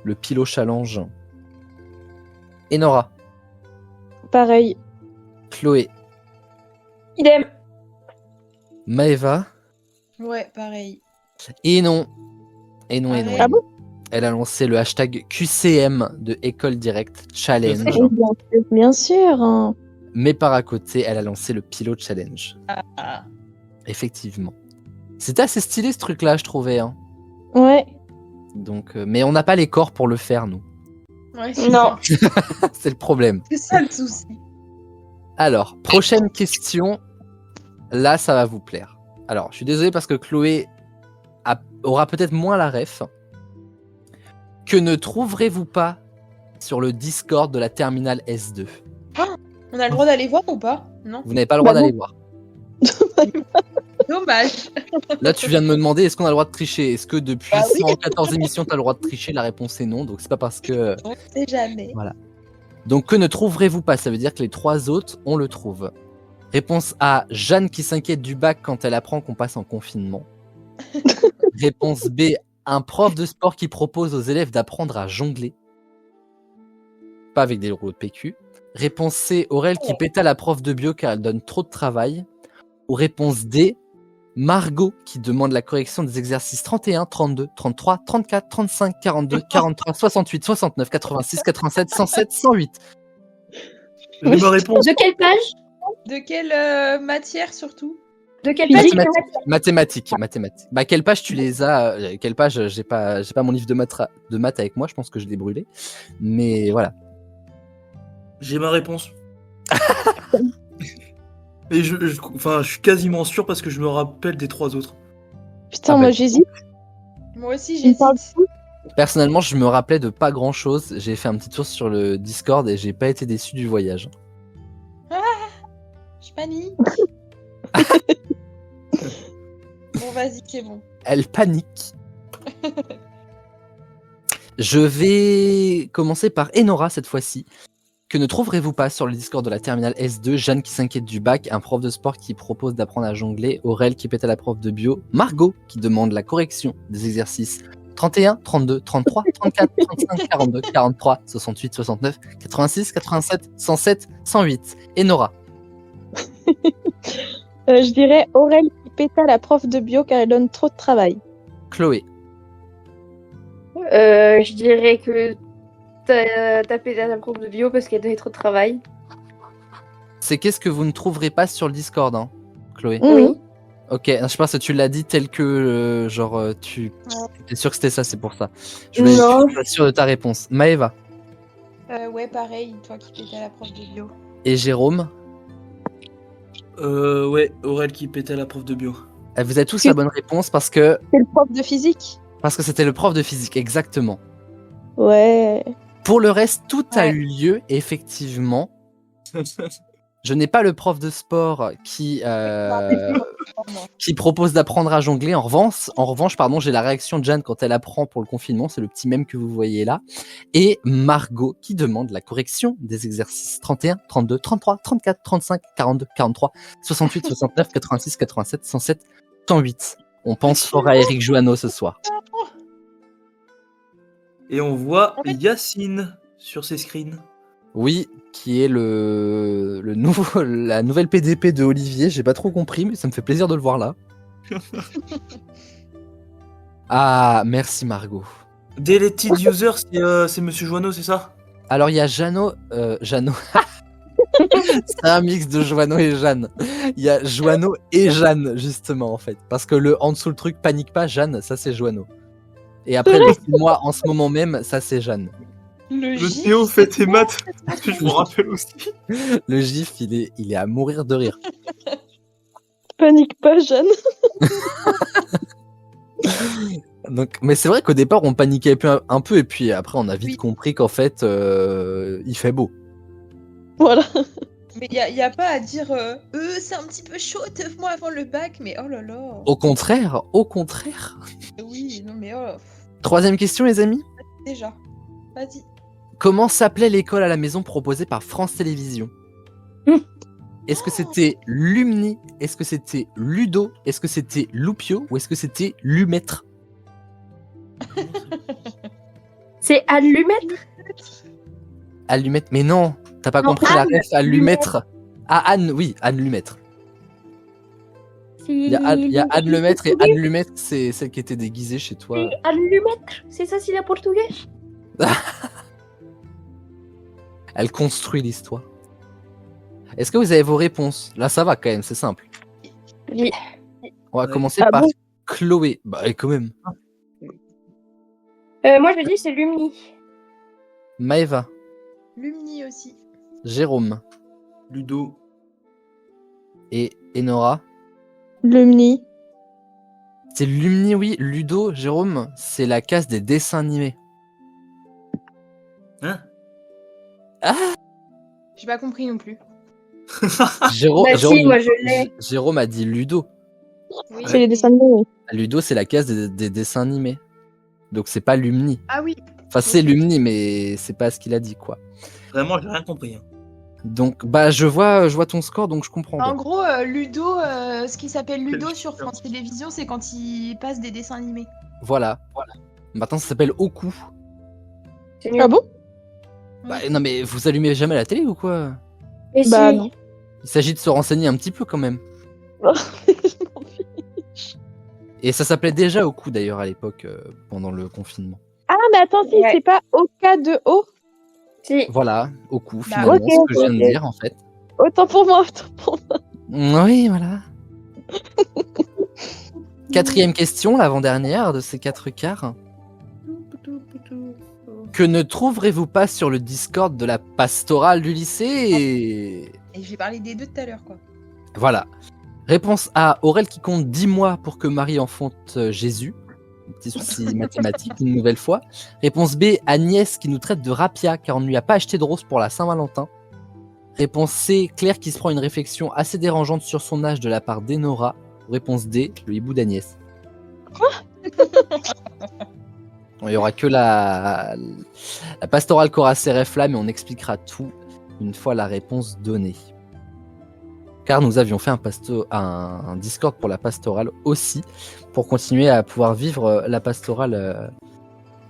Le Pillow Challenge. Et Nora. Pareil. Chloé. Idem. Maëva. Ouais, pareil. Et non. Ah bon? Elle a lancé le hashtag QCM de École Direct Challenge. Bien sûr. Hein. Mais par à côté, elle a lancé le Pillow Challenge. Ah. Effectivement. C'était assez stylé ce truc-là, je trouvais. Hein. Ouais. Donc, mais on n'a pas les corps pour le faire, nous. Ouais, Non. C'est le problème. C'est ça le souci. Alors, prochaine question. Là, ça va vous plaire. Alors, je suis désolé parce que Chloé aura peut-être moins la ref. Que ne trouverez-vous pas sur le Discord de la terminale S2? On a le droit d'aller voir ou pas? Non. Vous n'avez pas le droit d'aller voir. Dommage. Là, tu viens de me demander est-ce qu'on a le droit de tricher? Est-ce que depuis Bah oui. 114 émissions, tu as le droit de tricher? La réponse est non, donc c'est pas parce que... On sait jamais. Voilà. Donc, que ne trouverez-vous pas? Ça veut dire que les 3 autres, on le trouve. Réponse A, Jeanne qui s'inquiète du bac quand elle apprend qu'on passe en confinement. Réponse B, un prof de sport qui propose aux élèves d'apprendre à jongler. Pas avec des rouleaux de PQ. Réponse C, Aurel qui péta la prof de bio car elle donne trop de travail. Ou réponse D, Margot qui demande la correction des exercices 31, 32, 33, 34, 35, 42, 43, 68, 69, 86, 87, 107, 108. J'ai ma réponse. De quelle page? De quelle matière surtout? De quelle page? Mathématiques. Bah, quelle page tu les as? Quelle page? J'ai pas mon livre de maths avec moi, je pense que je l'ai brûlé. Mais voilà. J'ai ma réponse. Et je suis quasiment sûr parce que je me rappelle des 3 autres. Putain, moi j'hésite. Moi aussi Il me parle j'hésite. beaucoup. Personnellement, je me rappelais de pas grand chose. J'ai fait un petit tour sur le Discord et j'ai pas été déçu du voyage. Je panique. Bon, vas-y, c'est bon. Elle panique. Je vais commencer par Enora cette fois-ci. Que ne trouverez-vous pas sur le Discord de la terminale S2? Jeanne qui s'inquiète du bac, un prof de sport qui propose d'apprendre à jongler, Aurel qui pète à la prof de bio, Margot qui demande la correction des exercices 31, 32, 33, 34, 35, 42, 43, 68, 69, 86, 87, 107, 108. Enora. Je dirais Aurel qui pète à la prof de bio car elle donne trop de travail. Chloé. Je dirais que t'as pété à la prof de bio parce qu'elle donnait trop de travail. C'est qu'est-ce que vous ne trouverez pas sur le Discord, hein, Chloé? Oui. Ok, je pense que tu l'as dit tel que, tu es sûr que c'était ça, c'est pour ça. Je suis pas sûr de ta réponse. Maëva. Ouais, pareil, toi qui pétais à la prof de bio. Et Jérôme. Ouais, Aurel qui pétait à la prof de bio. Vous avez tous la bonne réponse parce que... C'est le prof de physique. Parce que c'était le prof de physique, exactement. Ouais. Pour le reste, tout a eu lieu, effectivement. Je n'ai pas le prof de sport qui propose d'apprendre à jongler. En revanche, j'ai la réaction de Jeanne quand elle apprend pour le confinement. C'est le petit mème que vous voyez là. Et Margot qui demande la correction des exercices 31, 32, 33, 34, 35, 42, 43, 68, 69, 86, 87, 107, 108. On pense fort à Eric Joanneau ce soir. Et on voit Yacine sur ses screens. Oui, qui est la nouvelle PDP de Olivier. J'ai pas trop compris, mais ça me fait plaisir de le voir là. Ah, merci Margot. Deleted user, c'est Monsieur Joanneau, c'est ça? Alors il y a Jeannot. C'est un mix de Joanneau et Jeanne. Il y a Joanneau et Jeanne, justement, en fait. Parce que le en dessous le truc, panique pas, Jeanne, ça c'est Joanneau. Et après, moi, en ce moment même, ça c'est Jeanne. Le Théo fait tes maths, je me rappelle aussi. Le gif, il est à mourir de rire. Panique pas, Jeanne. Donc, mais c'est vrai qu'au départ, on paniquait un peu, et puis après, on a vite compris qu'en fait, il fait beau. Voilà. Mais il n'y a pas à dire c'est un petit peu chaud 9 mois avant le bac, mais oh là là. Au contraire. Oui, non mais oh. Troisième question, les amis. Déjà, vas-y. Comment s'appelait l'école à la maison proposée par France Télévisions? Est-ce que c'était Lumni? Est-ce que c'était Ludo? Est-ce que c'était Loupio? Ou est-ce que c'était Lumettre? C'est Allumette? Allumette, mais non, t'as pas compris la ref. Allumettre. Ah, Anne, oui, Anne Lumettre. Il y a Anne Lemaitre et Anne Lumettre, c'est celle qui était déguisée chez toi. Anne Lumettre, c'est ça, c'est la portugais? Elle construit l'histoire. Est-ce que vous avez vos réponses? Là, ça va quand même, c'est simple. Oui. On va commencer par Chloé. Bah, quand même. Moi, je dis c'est Lumni. Maëva. Lumni aussi. Jérôme. Ludo. Et Enora. Lumni. C'est Lumni, oui. Ludo, Jérôme, c'est la case des dessins animés. Hein? Ah! J'ai pas compris non plus. Jérôme, Bah si, moi je l'ai. Jérôme a dit Ludo. Oui. C'est les dessins animés, oui. Ludo, c'est la case des dessins animés. Donc c'est pas Lumni. Ah oui. Enfin, c'est Lumni, mais c'est pas ce qu'il a dit, quoi. Vraiment, j'ai rien compris. Hein. Donc, bah, je vois ton score, donc je comprends. En bien. gros, Ludo, ce qui s'appelle Ludo sur France Télévisions, c'est quand il passe des dessins animés. Voilà. Maintenant, ça s'appelle Oku. Ah bon? Bah, non, mais vous allumez jamais la télé ou quoi? Et Bah si. non. Il s'agit de se renseigner un petit peu quand même. Je m'en fiche. Et ça s'appelait déjà Oku d'ailleurs à l'époque, pendant le confinement. Ah, mais attends, si, c'est pas Oka de O? Si. Voilà, Oku, finalement, ok, ce que je viens de ok. dire en fait. Autant pour moi, autant pour moi. Oui, voilà. Quatrième question, l'avant-dernière de ces 4 quarts. Que ne trouverez-vous pas sur le Discord de la pastorale du lycée? Et j'ai parlé des deux tout à l'heure, quoi. Voilà. Réponse A, Aurel qui compte 10 mois pour que Marie enfante Jésus. Un petit souci mathématique une nouvelle fois. Réponse B, Agnès qui nous traite de rapia car on ne lui a pas acheté de rose pour la Saint-Valentin. Réponse C, Claire qui se prend une réflexion assez dérangeante sur son âge de la part d'Enora. Réponse D, le hibou d'Agnès. Bon, il n'y aura que la pastorale qu'aura Serefla, mais on expliquera tout une fois la réponse donnée. Car nous avions fait un Discord pour la pastorale aussi, pour continuer à pouvoir vivre la pastorale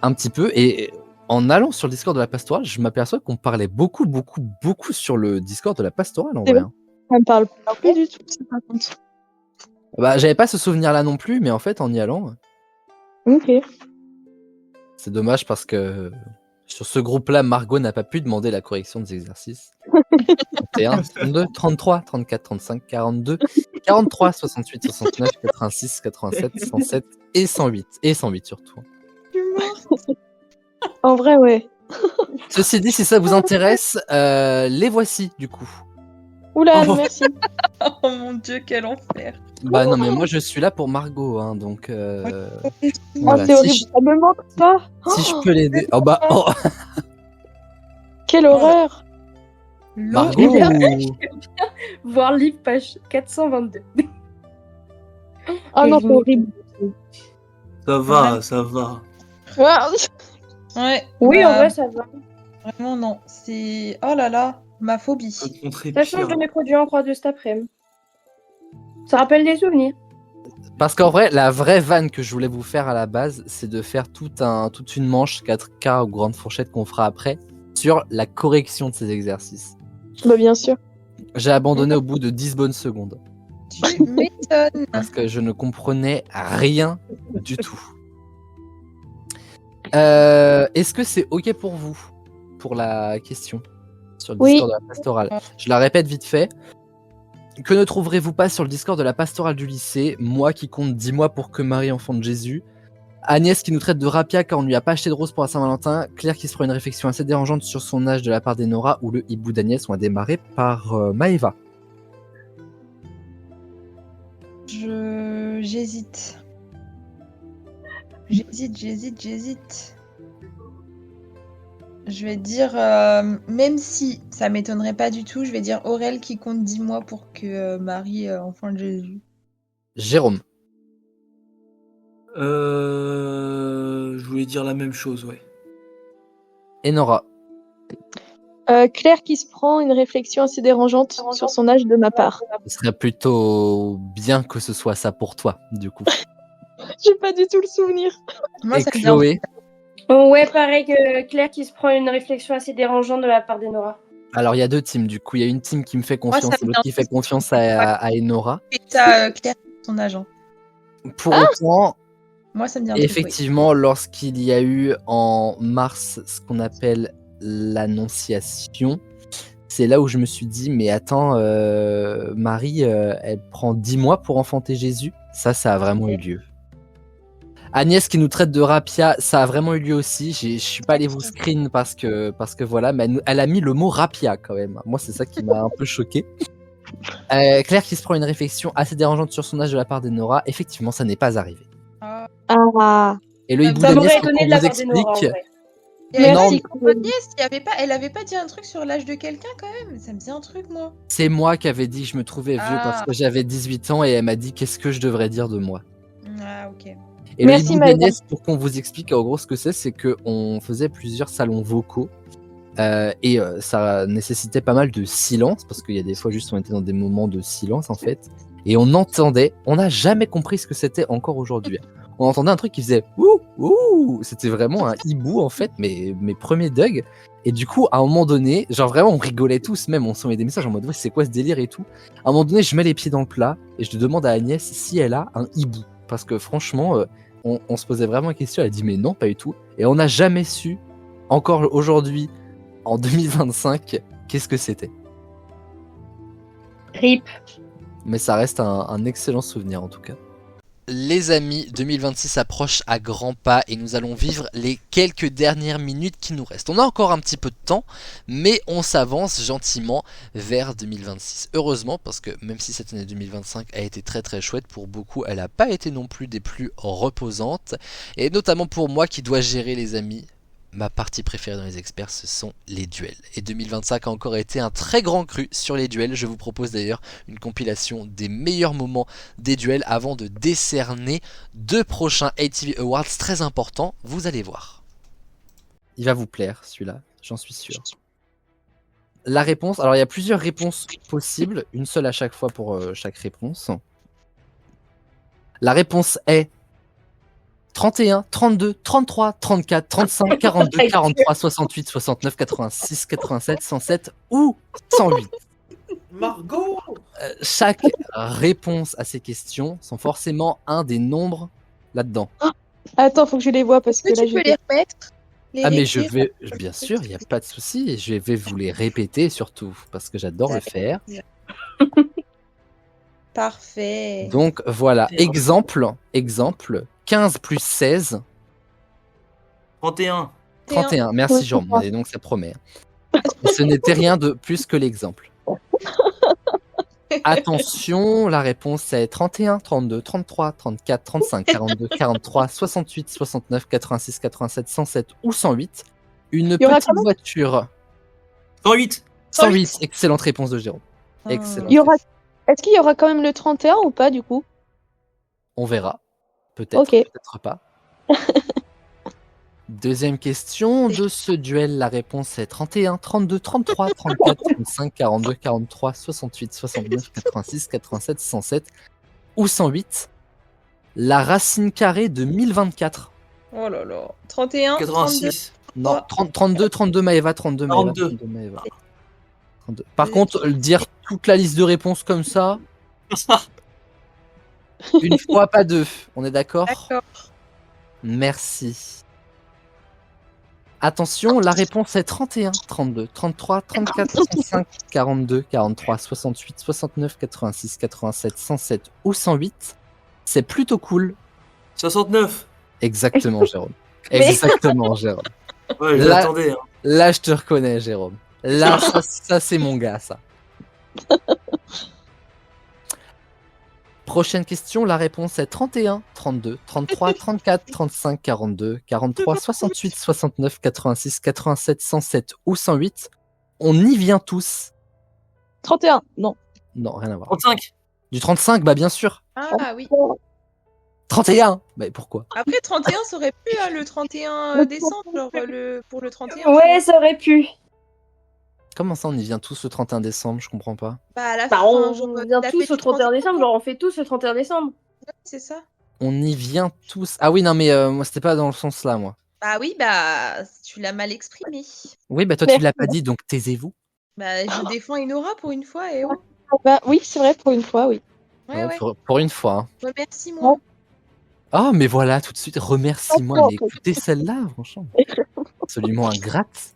un petit peu. Et en allant sur le Discord de la pastorale, je m'aperçois qu'on parlait beaucoup sur le Discord de la pastorale en C'est vrai. vrai. Ça me parle plus du tout, ça, par contre. Bah, j'avais pas ce souvenir-là non plus, mais en fait, en y allant, Ok. c'est dommage parce que sur ce groupe-là, Margot n'a pas pu demander la correction des exercices. 31, 32, 33, 34, 35, 42, 43, 68, 69, 86, 87, 107 et 108. Et 108 surtout. En vrai, ouais. Ceci dit, si ça vous intéresse, les voici du coup. Oula, merci. Oh mon dieu, quel enfer. Bah non, mais moi je suis là pour Margot, hein, donc. Oh, Voilà, c'est si horrible, ça me manque pas. Si je peux l'aider. Oh bah. Oh. Quelle horreur. Margot ou- Voir livre page 422. Ah non, c'est horrible. Ça va, ça va. Ouais. Oui, en vrai, ça va. Vraiment, non. C'est. Oh là là, ma phobie. Ça change de mes produits en croix de cet après-midi. Ça rappelle des souvenirs. Parce qu'en vrai, la vraie vanne que je voulais vous faire à la base, c'est de faire toute une manche 4K ou grande fourchette qu'on fera après sur la correction de ces exercices. Bah, bien sûr. J'ai abandonné au bout de 10 bonnes secondes. Tu m'étonnes. Parce que je ne comprenais rien du tout. Est-ce que c'est OK pour vous, pour la question sur le Oui. Discord de la pastorale? Je la répète vite fait. Que ne trouverez-vous pas sur le Discord de la pastorale du lycée? Moi qui compte 10 mois pour que Marie enfante Jésus. Agnès qui nous traite de rapia car on ne lui a pas acheté de rose pour la Saint-Valentin. Claire qui se fera une réflexion assez dérangeante sur son âge de la part d'Enora. Ou le hibou d'Agnès, on a démarré par Maëva. J'hésite. J'hésite. Je vais dire, même si ça m'étonnerait pas du tout, je vais dire Aurel qui compte 10 mois pour que Marie enfante Jésus. Jérôme. Je voulais dire la même chose, ouais. Enora. Claire qui se prend une réflexion assez dérangeante sur son âge de ma part. Ce serait plutôt bien que ce soit ça pour toi, du coup. J'ai pas du tout le souvenir. Moi, Et ça me vient. Chloé. Oh, ouais, pareil que Claire qui se prend une réflexion assez dérangeante de la part d'Enora. Alors il y a deux teams du coup. Il y a une team qui me fait confiance ça et me l'autre vient. qui fait confiance à Enora. Et t'as Claire, son agent. Pour autant, Moi, ça me dit un truc, effectivement, lorsqu'il y a eu en mars ce qu'on appelle l'annonciation, c'est là où je me suis dit, mais attends, Marie, elle prend 10 mois pour enfanter Jésus. Ça a vraiment eu lieu. Agnès qui nous traite de rapia, ça a vraiment eu lieu aussi. Je suis pas allé vous screen parce que voilà, mais elle a mis le mot rapia quand même. Moi, c'est ça qui m'a un peu choqué. Claire qui se prend une réflexion assez dérangeante sur son âge de la part d'Enora. Effectivement, ça n'est pas arrivé. Ah. Et le hibou Ça d'Agnès, m'aurait faut étonné qu'on de la vous part d'Enora, en explique. vrai. Merci. Elle avait pas dit un truc sur l'âge de quelqu'un quand même. Ça me dit un truc, moi. C'est moi qui avais dit que je me trouvais vieux Ah. parce que j'avais 18 ans et elle m'a dit qu'est-ce que je devrais dire de moi. Ah, ok. Et Merci, le hibou Maëva. d'Agnès, pour qu'on vous explique en gros ce que c'est qu'on faisait plusieurs salons vocaux et ça nécessitait pas mal de silence parce qu'il y a des fois juste on était dans des moments de silence en fait et on entendait, on n'a jamais compris ce que c'était encore aujourd'hui. On entendait un truc qui faisait ouh ouh, c'était vraiment un hibou en fait, mes premiers Doug. Et du coup, à un moment donné, genre vraiment on rigolait tous, même on s'envoyait des messages en mode ouais, c'est quoi ce délire et tout. À un moment donné, je mets les pieds dans le plat et je demande à Agnès si elle a un hibou parce que franchement, on se posait vraiment la question. Elle a dit mais non, pas du tout. Et on n'a jamais su, encore aujourd'hui, en 2025, qu'est-ce que c'était. RIP. Mais ça reste un excellent souvenir en tout cas. Les amis, 2026 approche à grands pas et nous allons vivre les quelques dernières minutes qui nous restent. On a encore un petit peu de temps, mais on s'avance gentiment vers 2026. Heureusement, parce que même si cette année 2025 a été très très chouette, pour beaucoup, elle n'a pas été non plus des plus reposantes. Et notamment pour moi qui dois gérer les amis ma partie préférée dans les experts, ce sont les duels. Et 2025 a encore été un très grand cru sur les duels. Je vous propose d'ailleurs une compilation des meilleurs moments des duels avant de décerner 2 prochains ATV Awards très importants. Vous allez voir. Il va vous plaire celui-là, j'en suis sûr. La réponse, alors il y a plusieurs réponses possibles, une seule à chaque fois pour chaque réponse. La réponse est 31, 32, 33, 34, 35, 42, 43, 68, 69, 86, 87, 107 ou 108. Margot Chaque réponse à ces questions sont forcément un des nombres là-dedans. Attends, faut que je les vois parce que là, Tu peux les remettre Mais je vais, bien sûr, il n'y a pas de souci, et je vais vous les répéter surtout, parce que j'adore le faire. Parfait. Donc voilà, exemple, 15 plus 16. 31. 31, merci Jérôme, et donc ça promet. Et ce n'était rien de plus que l'exemple. Attention, la réponse est 31, 32, 33, 34, 35, 42, 43, 68, 69, 86, 87, 107 ou 108. Une petite voiture. 108. 108, excellente réponse de Jérôme. Excellent. Est-ce qu'il y aura quand même le 31 ou pas du coup? On verra. Peut-être, Ok. peut-être pas. Deuxième question de ce duel, la réponse est 31, 32, 33, 34, 35, 42, 43, 68, 69, 86, 87, 107 ou 108. La racine carrée de 1024. Oh là là. 31, 86. Non, 32 Maëva, 32 Maëva. 42. 32 Maëva. 32. Par contre, dire toute la liste de réponses comme ça, une fois, pas deux. On est d'accord? D'accord. Merci. Attention, la réponse est 31, 32, 33, 34, 35, 42, 43, 68, 69, 86, 87, 107 ou 108. C'est plutôt cool. 69. Exactement, Jérôme. Exactement, Jérôme. Ouais, je Là- l'attendais. Hein. Là, je te reconnais, Jérôme. Là, ça c'est mon gars, ça. Prochaine question, la réponse est 31, 32, 33, 34, 35, 42, 43, 68, 69, 86, 87, 107 ou 108. On y vient tous. 31, non. Non, rien à voir. 35. Du 35, bah bien sûr. Ah oui. 31. Bah pourquoi? Après 31, ça aurait pu le 31 décembre, genre pour le 31. Ouais, ça aurait pu. Comment ça, on y vient tous le 31 décembre? Je comprends pas. Bah à la Bah, fin, on genre, vient la tous fête au du 31 décembre, genre on fait tous le 31 décembre. Ouais, c'est ça. On y vient tous. Ah oui, non, mais moi, c'était pas dans le sens là, moi. Bah oui, bah tu l'as mal exprimé. Oui, bah toi, tu l'as pas dit, donc taisez-vous. Bah je défends Enora pour une fois et oh. Bah oui, c'est vrai, pour une fois, oui. Ouais, ouais. Pour une fois. Hein. Remercie-moi. Oh, mais voilà, tout de suite, remercie-moi. Mais écoutez celle-là, franchement. Absolument ingrate.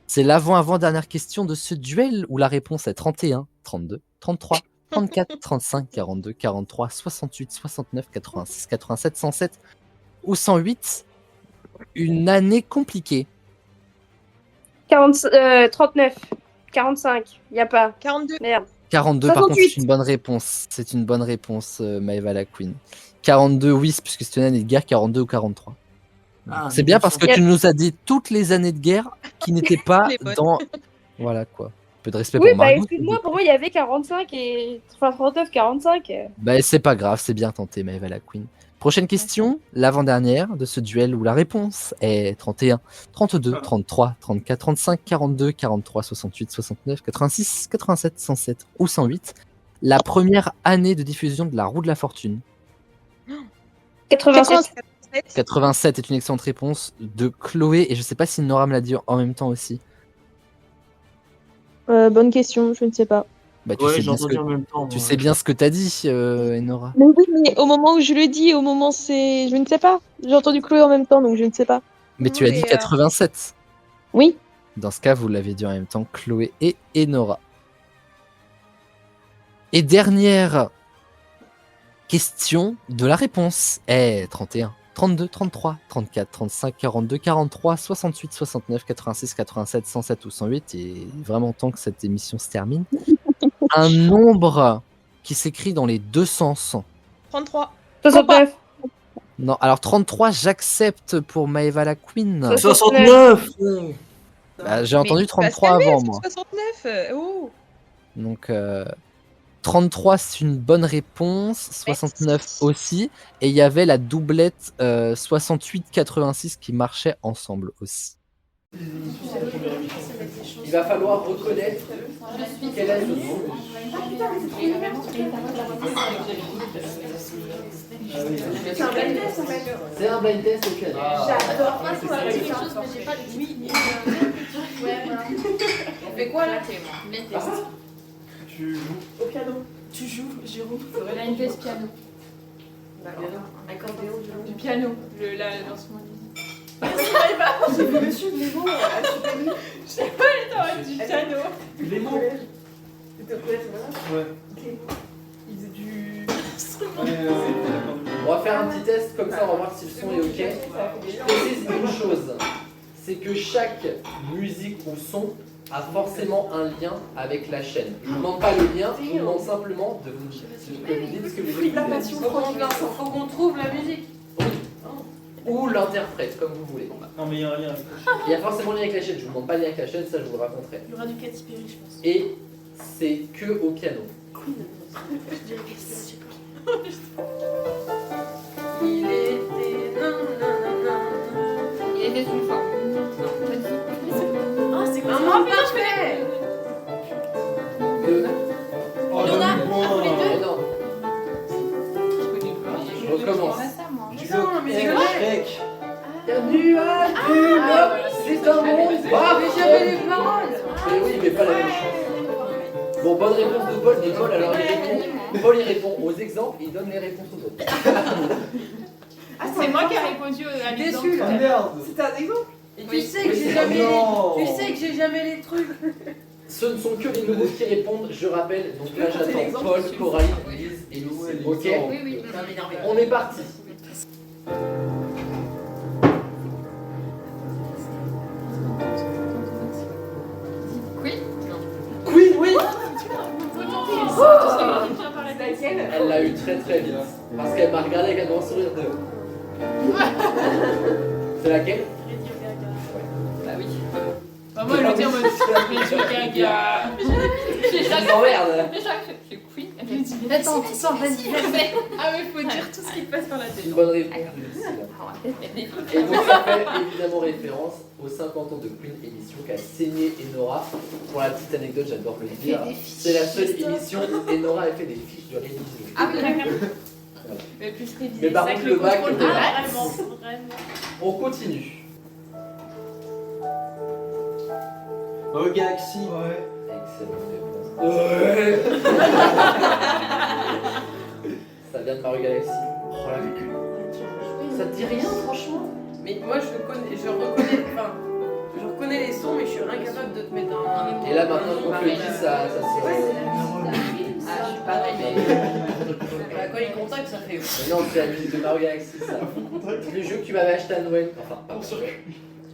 C'est l'avant-avant-dernière question de ce duel où la réponse est 31, 32, 33, 34, 35, 42, 43, 68, 69, 86, 87, 107 ou 108. Une année compliquée. 39, 45, y a pas. 42. Merde. 42, par contre, 68. c'est une bonne réponse. C'est une bonne réponse, Maëva la Queen. 42, oui, c'est puisque c'était une année de guerre, 42 ou 43. Ah, C'est bien parce que tu nous as dit toutes les années de guerre qui n'étaient pas Les bonnes. dans. Voilà quoi. Un peu de respect Oui, pour bah Margot. excuse-moi, pour moi il y avait 45 et. Enfin 39, 45. Bah, c'est pas grave, c'est bien tenté, Maëva la Queen. Prochaine question, l'avant-dernière de ce duel où la réponse est 31, 32, 33, 34, 35, 42, 43, 68, 69, 86, 87, 107 ou 108. La première année de diffusion de La Roue de la Fortune. 87. 87 est une excellente réponse de Chloé, et je sais pas si Nora me l'a dit en même temps aussi. Bonne question, je ne sais pas. Bah, tu Ouais, sais j'ai bien ce entendu que, en même temps. tu moi. sais bien ce que t'as dit, Nora. Mais oui, mais au moment où je le dis, au moment c'est. Je ne sais pas. J'ai entendu Chloé en même temps, donc je ne sais pas. Mais tu as dit 87. Oui. Dans ce cas, vous l'avez dit en même temps, Chloé et Nora. Et dernière question de la réponse est 31, 32, 33, 34, 35, 42, 43, 68, 69, 86, 87, 107 ou 108. Et vraiment temps que cette émission se termine. Un nombre qui s'écrit dans les deux sens. 33. 69. Non, alors 33, j'accepte pour Maëva la Queen. 69. Bah, j'ai entendu Mais 33 Pascal, avant, c'est moi. 69. Oh. Donc 33, c'est une bonne réponse. 69 aussi. Et il y avait la doublette 68-86 qui marchait ensemble aussi. Il va falloir reconnaître quel est ce son. C'est un blind test au piano. J'adore pas ce quelque chose, mais j'ai pas le ouais, voilà. On fait quoi là? Blind test. Tu joues Au piano. Tu joues, Jérôme. Blind test piano. Piano. Accordéon, Jérôme. Du piano. Le lancement du. J'ai vu le sud, les mots, je sais pas, il t'aurait du piano. les mots. C'était au collège, voilà. Ouais. Ok. Il faisait du. On va faire un petit test comme ça, on va voir si le son est ok. Je précise une chose, c'est que chaque musique ou son a forcément un lien avec la chaîne. Je ne vous demande pas le lien, je vous demande simplement de vous dire ce que vous voulez. Faut qu'on trouve la musique. Ou l'interprète, comme vous voulez. Non, mais il y a un lien avec la chaîne. Il y a forcément un lien avec la chaîne, je ne vous demande pas le lien avec la chaîne, ça je vous le raconterai. Il y aura du Katy Perry, je pense. Et c'est que au piano. Queen. Je dirais Katy Perry, je sais pas. Il était. Non, non, non, non. Il était sous le fort. Ah, c'est quoi ça? Ah, putain, je connais. Oh, Il y en a un donne-moi. pour les deux. Non. Je recommence. Putain, mais c'est Shrek. Bienvenue à c'est un monde. Mais j'avais les paroles. Mais oui, mais pas la même chose. Bon, bonne réponse de Paul, mais Paul alors il répond. Paul il répond aux exemples, il donne les réponses aux autres. Ah, c'est moi qui ai répondu à l'exemple. Ah, merde. C'était un exemple. Et tu sais que Oui, j'ai c'est jamais non. les... Tu sais que j'ai jamais les trucs. Ce ne sont que les nouveaux qui répondent, je rappelle. Donc là j'attends Paul, Coraline, Lise et Lucie. Ok. Oui. On est parti. Queen, oui. Elle l'a eu très très vite. Parce qu'elle m'a regardé avec un grand sourire de... C'est laquelle? Bah oui. Bah moi, elle le dit en mode. Mais Gaga. Je m'emmerde. C'est Queen. Elle me dit. Attends, vas-y. Ah, mais faut dire tout ce qui te passe par la tête. Une bonne réponse. Et donc ça fait évidemment référence aux 50 ans de Queen, émission qu'a saigné Enora. Pour la petite anecdote, j'adore le dire. C'est la seule émission où Enora a fait des fiches de révision. Ah oui, d'accord. Mais plus révisé. Mais par contre, le bac, Vraiment. on continue. Oh, Galaxy. Ouais. Excellente réponse. Ouais. Ça vient de Mario Galaxy. Oh là. Ça te dit rien, franchement? Mais moi, je reconnais les sons, mais je suis incapable de te mettre un. Et là, maintenant, quand tu le dis, ça se... Ah, je suis pareil, mais. Quand il contacte, ça fait. Mais non, c'est la musique de Mario Galaxy, ça. Le jeu que tu m'avais acheté à Noël. Enfin, pas sûr.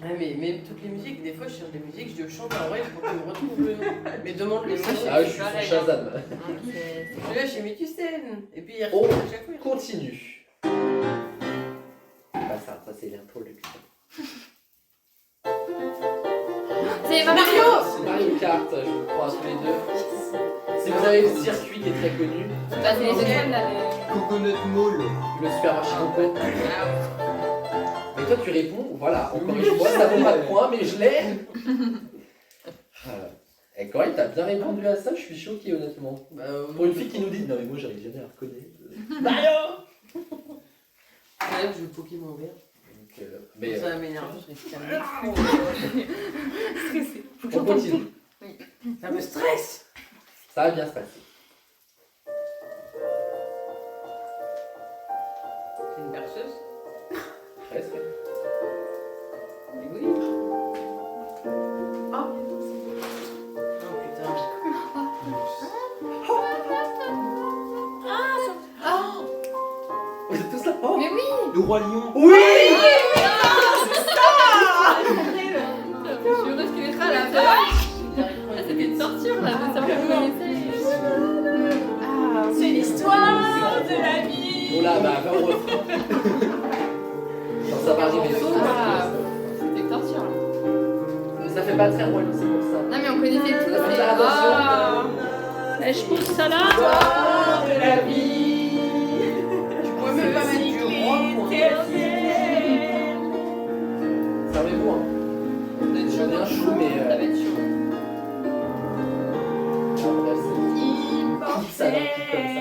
Ah, mais même toutes les musiques, des fois je cherche des musiques, je dis chante en vrai pour que je me retrouve le nom. Mais demande les mots. Ah, je suis sur Shazam. Je vais chez Métusène. Et puis il On retrouve à chaque fois. continue. Pas ça c'est l'intro le C'est Mario. C'est Mario Kart, je vous crois tous les deux. Si vous avez le circuit qui est très connu, Bah, c'est les étoiles là. Coconut Mall. le supermarché Coco. Mais toi tu réponds, voilà, encore une fois, ça vaut pas de points, mais je l'ai. Et Corinne, t'as bien répondu à ça, je suis choqué honnêtement. Pour une fille qui nous dit, non mais moi j'arrive jamais à reconnaître. Mario. Ouais, je joue Pokémon vert. Mais ça m'énerve, je reste calme. Faut que on j'entende continue. tout. Oui. Ça me stresse. Ça va bien se passer. C'est une berceuse. Presque. Mais oui. Oh. Oh putain. Vous êtes tous là? Oh. Mais oui. Le Roi Lion. Oui. C'est ça. Je suis heureuse qu'il est là. Ça vient de sortir là, de savoir comment C'est l'histoire de la vie. Oh là, bah, va au refrain. Ça fait pas très drôle, c'est pour ça. Non mais on connaissait tous. Faites Et... attention. Ah, je pousse ça là. De la vie. Je pourrais même pas mettre du rock. Servez-vous, hein. On est bien chaud, mais. Ça va être chaud. Ça va être comme ça,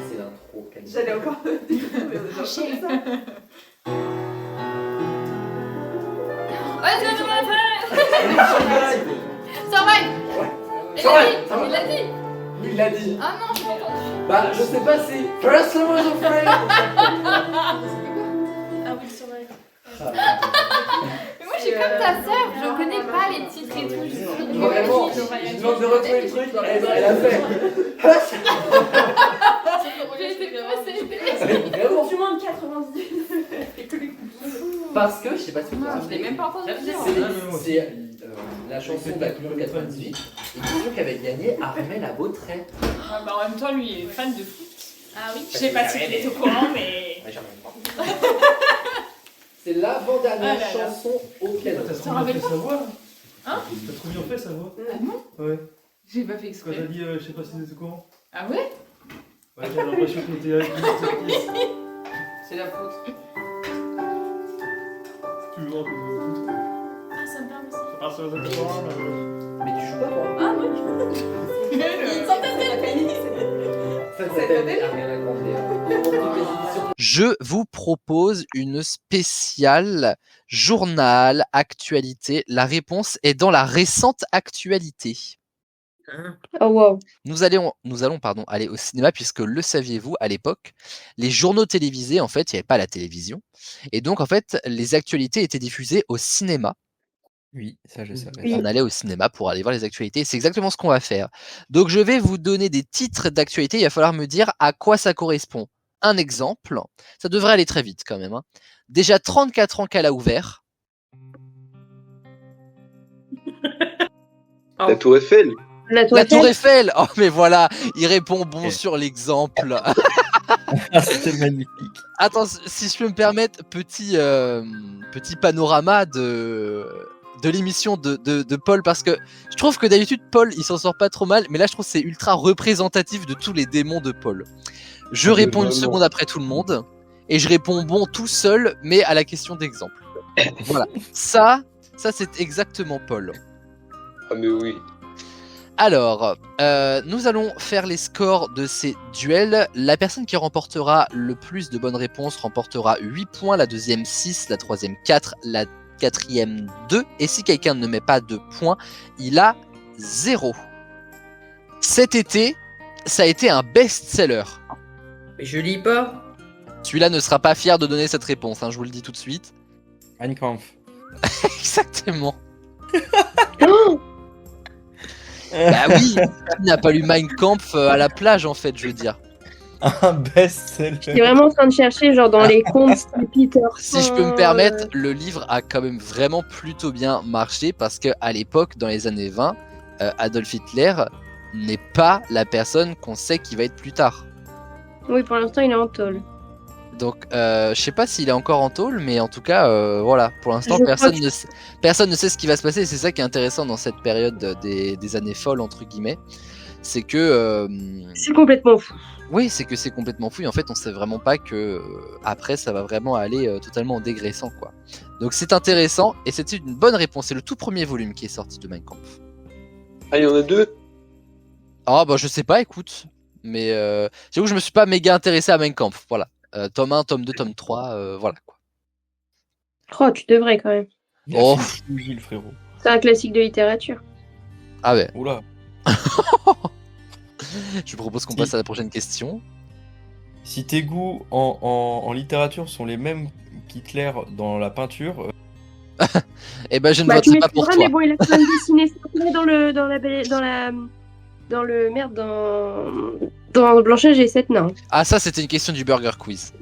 c'est l'intro. J'allais encore me dire, mais on est ça. Ouais, c'est bon, Survive. Il l'a dit. Il l'a dit. Ah non, je l'ai entendu. Bah, je sais pas si. First I was afraid. Ah oui, Survive. Mais moi, je suis comme ta sœur, je connais pas les titres et tout. Vraiment, je demande de retrouver le truc, elle a fait. J'ai été possédée. Vraiment. Du moins de 90. Parce que, je sais pas si vous vous Je l'ai rappelez, même pas entendu dire. c'est la chanson de la Coupe 98, et qui avait gagné Armel à Beautray. Ah bah en même temps, lui, il est fan de foot. Ah oui. Je sais pas si vous êtes au courant, mais. C'est l'avant-dernière Ah là là. chanson au piano. T'as trop bien fait sa voix. Hein? T'as trop bien fait sa voix. Ah bon? Ouais. J'ai pas fait Quand exprès. t'as dit, je sais pas si t'es au courant. Ah ouais? Ouais, j'avais l'impression que t'étais avec une actrice. C'est la faute. Tu veux voir que Ah, ça me parle aussi. ça part sur les accords, Mais tu joues pas toi? Ah oui. Il s'entend Ça s'appelle Ariana Grande. Je vous propose une spéciale journal actualité. La réponse est dans la récente actualité. Oh wow. Nous allons aller au cinéma puisque le saviez-vous, à l'époque, les journaux télévisés, en fait, il n'y avait pas la télévision. Et donc, en fait, les actualités étaient diffusées au cinéma. Oui, ça je savais. Oui. On allait au cinéma pour aller voir les actualités. C'est exactement ce qu'on va faire. Donc, je vais vous donner des titres d'actualité. Il va falloir me dire à quoi ça correspond. Un exemple. Ça devrait aller très vite quand même. Hein. Déjà 34 ans qu'elle a ouvert. La Tour Eiffel. La Tour La Eiffel. Tour Eiffel. Oh, mais voilà, il répond bon sur l'exemple. C'était magnifique. Attends, si je peux me permettre, petit panorama de l'émission de Paul, parce que je trouve que d'habitude, Paul, il s'en sort pas trop mal, mais là, je trouve que c'est ultra représentatif de tous les démons de Paul. Je réponds une seconde après tout le monde, et je réponds bon tout seul, mais à la question d'exemple. Voilà. Ça c'est exactement Paul. Ah mais oui. Alors, nous allons faire les scores de ces duels. La personne qui remportera le plus de bonnes réponses remportera 8 points, la deuxième 6, la troisième 4, la quatrième 2. Et si quelqu'un ne met pas de points, il a 0. Cet été, ça a été un best-seller. Mais je lis pas. Celui-là ne sera pas fier de donner cette réponse, hein, je vous le dis tout de suite. Mein Kampf. Exactement. Oh Bah oui, qui n'a pas lu Mein Kampf à la plage en fait, je veux dire. Un best-seller. J'étais vraiment en train de chercher, genre dans les contes style Peter Pan. Si je peux me permettre, le livre a quand même vraiment plutôt bien marché parce que à l'époque, dans les années 20, Adolf Hitler n'est pas la personne qu'on sait qui va être plus tard. Oui, pour l'instant, il est en tôle. Donc, je sais pas s'il est encore en tôle, mais en tout cas, voilà, pour l'instant, Je personne crois ne sait ce qui va se passer. C'est ça qui est intéressant dans cette période des années folles, entre guillemets. C'est que. C'est complètement fou. Oui, c'est que c'est complètement fou. Et en fait, on sait vraiment pas que après, ça va vraiment aller totalement en dégraissant, quoi. Donc, c'est intéressant et c'était une bonne réponse. C'est le tout premier volume qui est sorti de Mein Kampf. Ah, il y en a deux. Ah, bah, je sais pas, écoute. Mais j'avoue que je me suis pas méga intéressé à Mein Kampf. Voilà. Tome 1, tome 2, tome 3, voilà quoi. Oh, tu devrais quand même. Oh. Gilles, frérot. C'est un classique de littérature. Ah ouais. Oula. Je propose qu'on passe à la prochaine question. Si tes goûts en littérature sont les mêmes qu'Hitler dans la peinture, Eh ben je ne Bah, tu voterai pas pour m'excuseras, toi. mais bon, il a quand même dessiné ça dans Blanche-Neige et 7 nains. Ah ça c'était une question du Burger Quiz.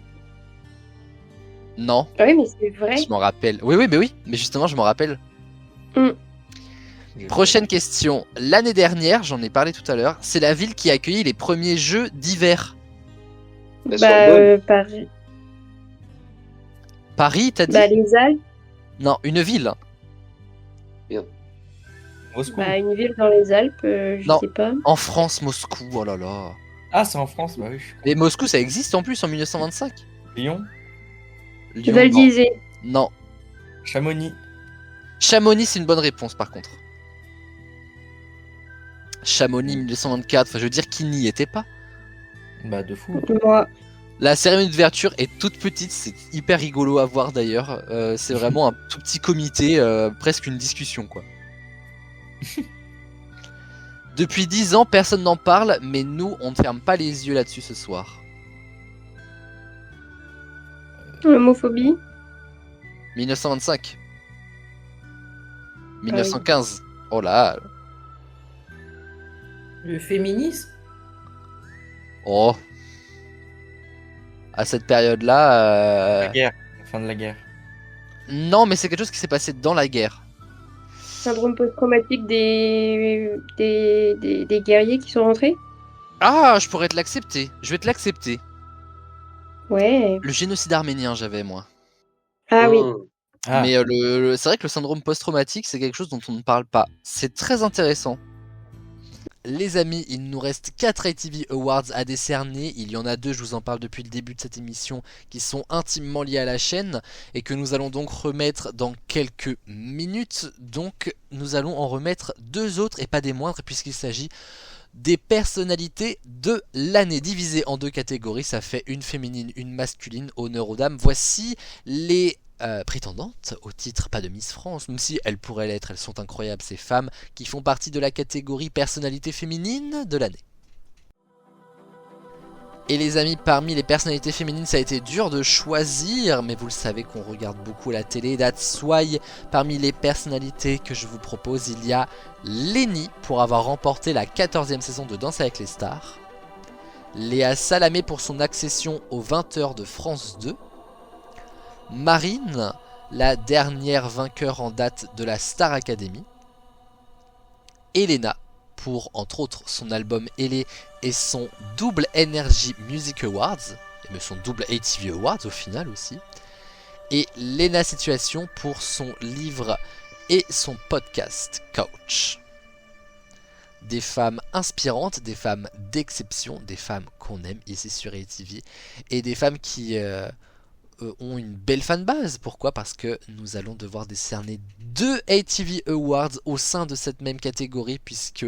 Non, Ah oui, mais c'est vrai. je m'en rappelle. Oui, mais justement je m'en rappelle. Mm. Prochaine question. L'année dernière, j'en ai parlé tout à l'heure, c'est la ville qui a accueilli les premiers jeux d'hiver. Paris. Paris, t'as dit? Bah, les Alpes. Non, une ville. Moscou. Bah, une ville dans les Alpes, je Non. sais pas. En France, Moscou, oh là là. Ah, c'est en France, bah oui. Et Moscou, ça existe en plus en 1925. Lyon. Lyon, Val non. d'Isère. Non. Chamonix. Chamonix, c'est une bonne réponse par contre. Chamonix 1924, enfin je veux dire qui n'y était pas. Bah, de fou. Moi. La cérémonie d'ouverture est toute petite, c'est hyper rigolo à voir d'ailleurs. C'est vraiment un tout petit comité, presque une discussion quoi. Depuis 10 ans, personne n'en parle, mais nous, on ne ferme pas les yeux là-dessus ce soir. L'homophobie. 1925. 1915. Oh là. Le féminisme. Oh. À cette période-là. La guerre. La fin de la guerre. Non, mais c'est quelque chose qui s'est passé dans la guerre. Syndrome post-traumatique des guerriers qui sont rentrés. Ah, je pourrais te l'accepter. Je vais te l'accepter. Ouais. Le génocide arménien, j'avais moi. Ah oui. Ah. Mais c'est vrai que le syndrome post-traumatique, c'est quelque chose dont on ne parle pas. C'est très intéressant. Les amis, il nous reste 4 ITV Awards à décerner. Il y en a 2, je vous en parle depuis le début de cette émission, qui sont intimement liés à la chaîne et que nous allons donc remettre dans quelques minutes. Donc nous allons en remettre 2 autres et pas des moindres puisqu'il s'agit des personnalités de l'année divisées en 2 catégories. Ça fait une féminine, une masculine, honneur aux dames. Voici les prétendantes au titre, pas de Miss France, même si elles pourraient l'être, elles sont incroyables ces femmes qui font partie de la catégorie personnalité féminine de l'année. Et les amis, parmi les personnalités féminines, ça a été dur de choisir, mais vous le savez qu'on regarde beaucoup la télé, that's why parmi les personnalités que je vous propose, il y a Lenny pour avoir remporté la 14e saison de Danse avec les stars, Léa Salamé pour son accession aux 20h de France 2, Marine, la dernière vainqueur en date de la Star Academy, Elena pour entre autres son album Elé et son double Energy Music Awards, et son double ATV Awards au final aussi, et Lena Situation pour son livre et son podcast Couch. Des femmes inspirantes, des femmes d'exception, des femmes qu'on aime ici sur ATV, et des femmes qui ont une belle fanbase. Pourquoi? Parce que nous allons devoir décerner 2 ATV Awards au sein de cette même catégorie, puisque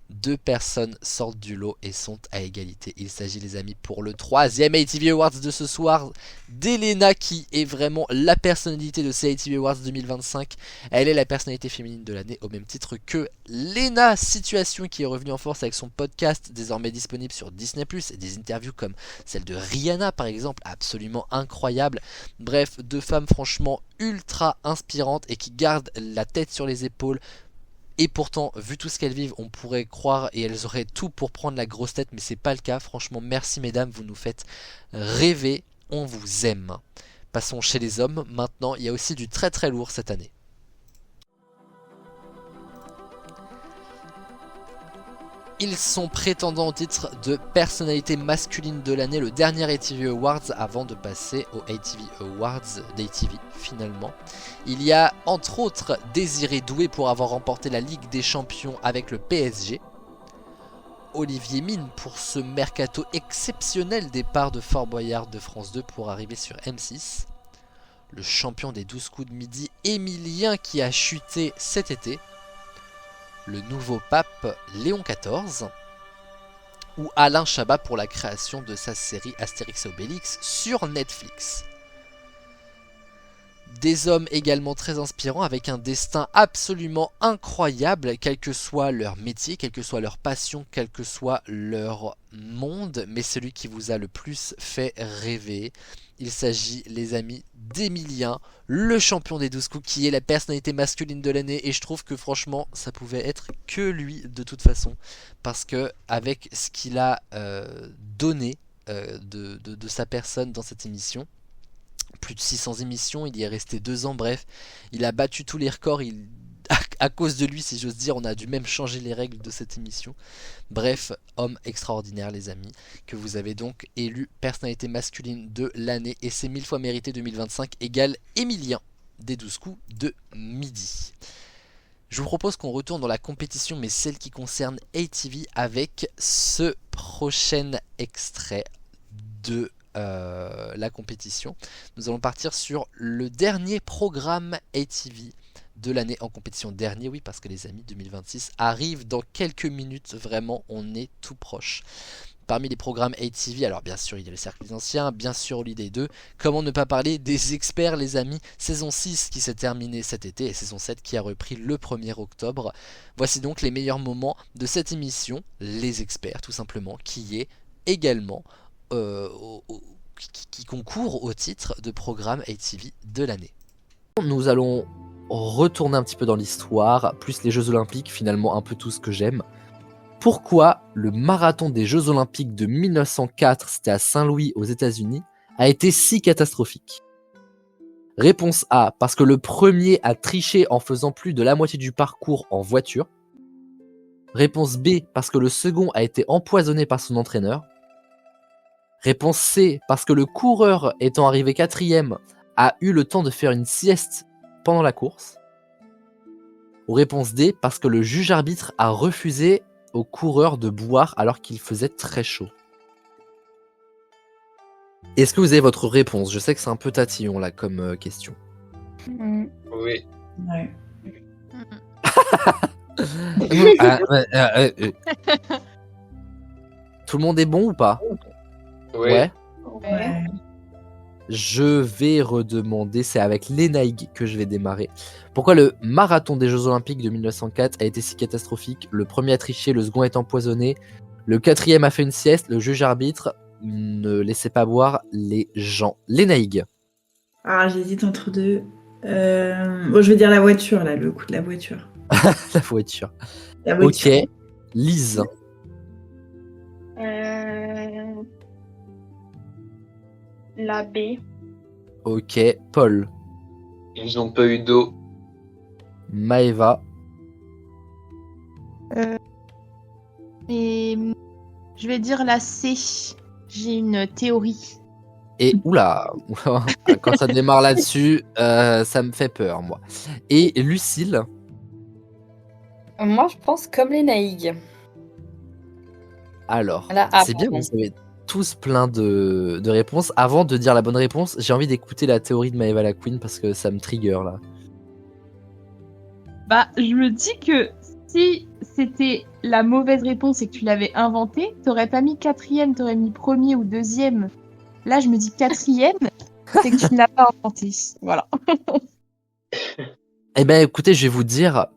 2 personnes sortent du lot et sont à égalité. Il s'agit, les amis, pour le 3e ATV Awards de ce soir, d'Elena, qui est vraiment la personnalité de ces ATV Awards 2025. Elle est la personnalité féminine de l'année, au même titre que Lena Situation, qui est revenue en force avec son podcast, désormais disponible sur Disney+, et des interviews comme celle de Rihanna par exemple, absolument incroyable. Bref, 2 femmes franchement ultra inspirantes et qui gardent la tête sur les épaules. Et pourtant, vu tout ce qu'elles vivent, on pourrait croire et elles auraient tout pour prendre la grosse tête, mais c'est pas le cas. Franchement, merci mesdames, vous nous faites rêver, on vous aime. Passons chez les hommes. Maintenant, il y a aussi du très très lourd cette année. Ils sont prétendants au titre de personnalité masculine de l'année, le dernier ATV Awards avant de passer au ATV Awards d'ATV finalement. Il y a entre autres Désiré Doué pour avoir remporté la Ligue des Champions avec le PSG. Olivier Mine pour ce mercato exceptionnel départ de Fort Boyard de France 2 pour arriver sur M6. Le champion des 12 coups de midi, Émilien, qui a chuté cet été. Le nouveau pape Léon XIV, ou Alain Chabat pour la création de sa série Astérix et Obélix sur Netflix. Des hommes également très inspirants avec un destin absolument incroyable, quel que soit leur métier, quelle que soit leur passion, quel que soit leur monde, mais celui qui vous a le plus fait rêver. Il s'agit, les amis, d'Emilien, le champion des 12 coups, qui est la personnalité masculine de l'année, et je trouve que franchement ça pouvait être que lui de toute façon, parce que avec ce qu'il a donné de sa personne dans cette émission, plus de 600 émissions, il y est resté 2 ans, bref, il a battu tous les records, à cause de lui si j'ose dire, on a dû même changer les règles de cette émission. Bref, homme extraordinaire les amis, que vous avez donc élu personnalité masculine de l'année, et c'est 1000 fois mérité 2025 égale Émilien des 12 coups de midi. Je vous propose qu'on retourne dans la compétition, mais celle qui concerne ATV, avec ce prochain extrait de la compétition. Nous allons partir sur le dernier programme ATV de l'année en compétition. Dernier, oui, parce que les amis, 2026 arrive dans quelques minutes, vraiment, on est tout proche. Parmi les programmes ATV, alors bien sûr il y a le cercle des anciens, bien sûr Holiday 2, comment ne pas parler des experts les amis, saison 6 qui s'est terminée cet été et saison 7 qui a repris le 1er octobre. Voici donc les meilleurs moments de cette émission, les experts tout simplement, qui est également qui concourt au titre de programme ATV de l'année. Nous allons retourner un petit peu dans l'histoire, plus les Jeux Olympiques, finalement un peu tout ce que j'aime. Pourquoi le marathon des Jeux Olympiques de 1904, c'était à Saint-Louis aux États-Unis, a été si catastrophique? Réponse A, parce que le premier a triché en faisant plus de la moitié du parcours en voiture. Réponse B, parce que le second a été empoisonné par son entraîneur. Réponse C, parce que le coureur étant arrivé 4e a eu le temps de faire une sieste pendant la course. Ou réponse D, parce que le juge arbitre a refusé aux coureurs de boire alors qu'il faisait très chaud. Est-ce que vous avez votre réponse? Je sais que c'est un peu tatillon là comme question. Oui. Ouais. Tout le monde est bon ou pas? Oui. Ouais. Ouais. Je vais redemander, c'est avec l'ENAIG que je vais démarrer. Pourquoi le marathon des Jeux Olympiques de 1904 a été si catastrophique? Le premier a triché, le second est empoisonné, le 4e a fait une sieste, le juge arbitre ne laissait pas boire les gens. L'ENAIG. Ah, j'hésite entre deux. Bon, je vais dire la voiture, là, le coup de la voiture. La voiture. La voiture. Ok, Lise. La B. Ok, Paul. Ils n'ont pas eu d'eau. Maëva. Et je vais dire la C. J'ai une théorie. Et oula, quand ça démarre là-dessus, ça me fait peur, moi. Et Lucille. Moi, je pense comme les naïgs. Alors, Là, c'est bien, pardon. vous avez tous plein de réponses. Avant de dire la bonne réponse, j'ai envie d'écouter la théorie de Maëva la Queen parce que ça me trigger là. Bah, je me dis que si c'était la mauvaise réponse et que tu l'avais inventée, t'aurais pas mis 4e, t'aurais mis 1er ou 2e. Là, je me dis 4e, c'est que tu ne l'as pas inventé. Voilà. Eh ben, écoutez, je vais vous dire,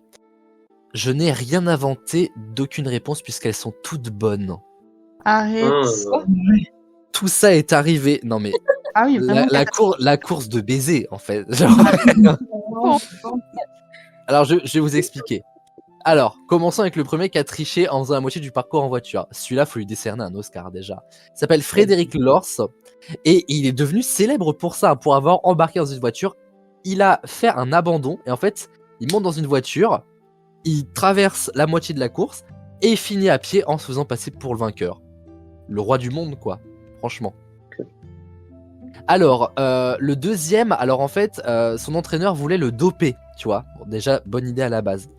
je n'ai rien inventé d'aucune réponse puisqu'elles sont toutes bonnes. Arrête. Tout ça est arrivé. Non mais Ah oui, vraiment. la course de baiser en fait. Genre... Alors je vais vous expliquer. Alors, commençons avec le premier qui a triché en faisant la moitié du parcours en voiture. Celui-là, faut lui décerner un Oscar déjà. Il s'appelle Frédéric Lors et il est devenu célèbre pour ça, pour avoir embarqué dans une voiture. Il a fait un abandon et en fait, il monte dans une voiture, il traverse la moitié de la course et il finit à pied en se faisant passer pour le vainqueur. Le roi du monde, quoi. Franchement. Alors, le deuxième, alors en fait, son entraîneur voulait le doper, tu vois. Bon, déjà, bonne idée à la base.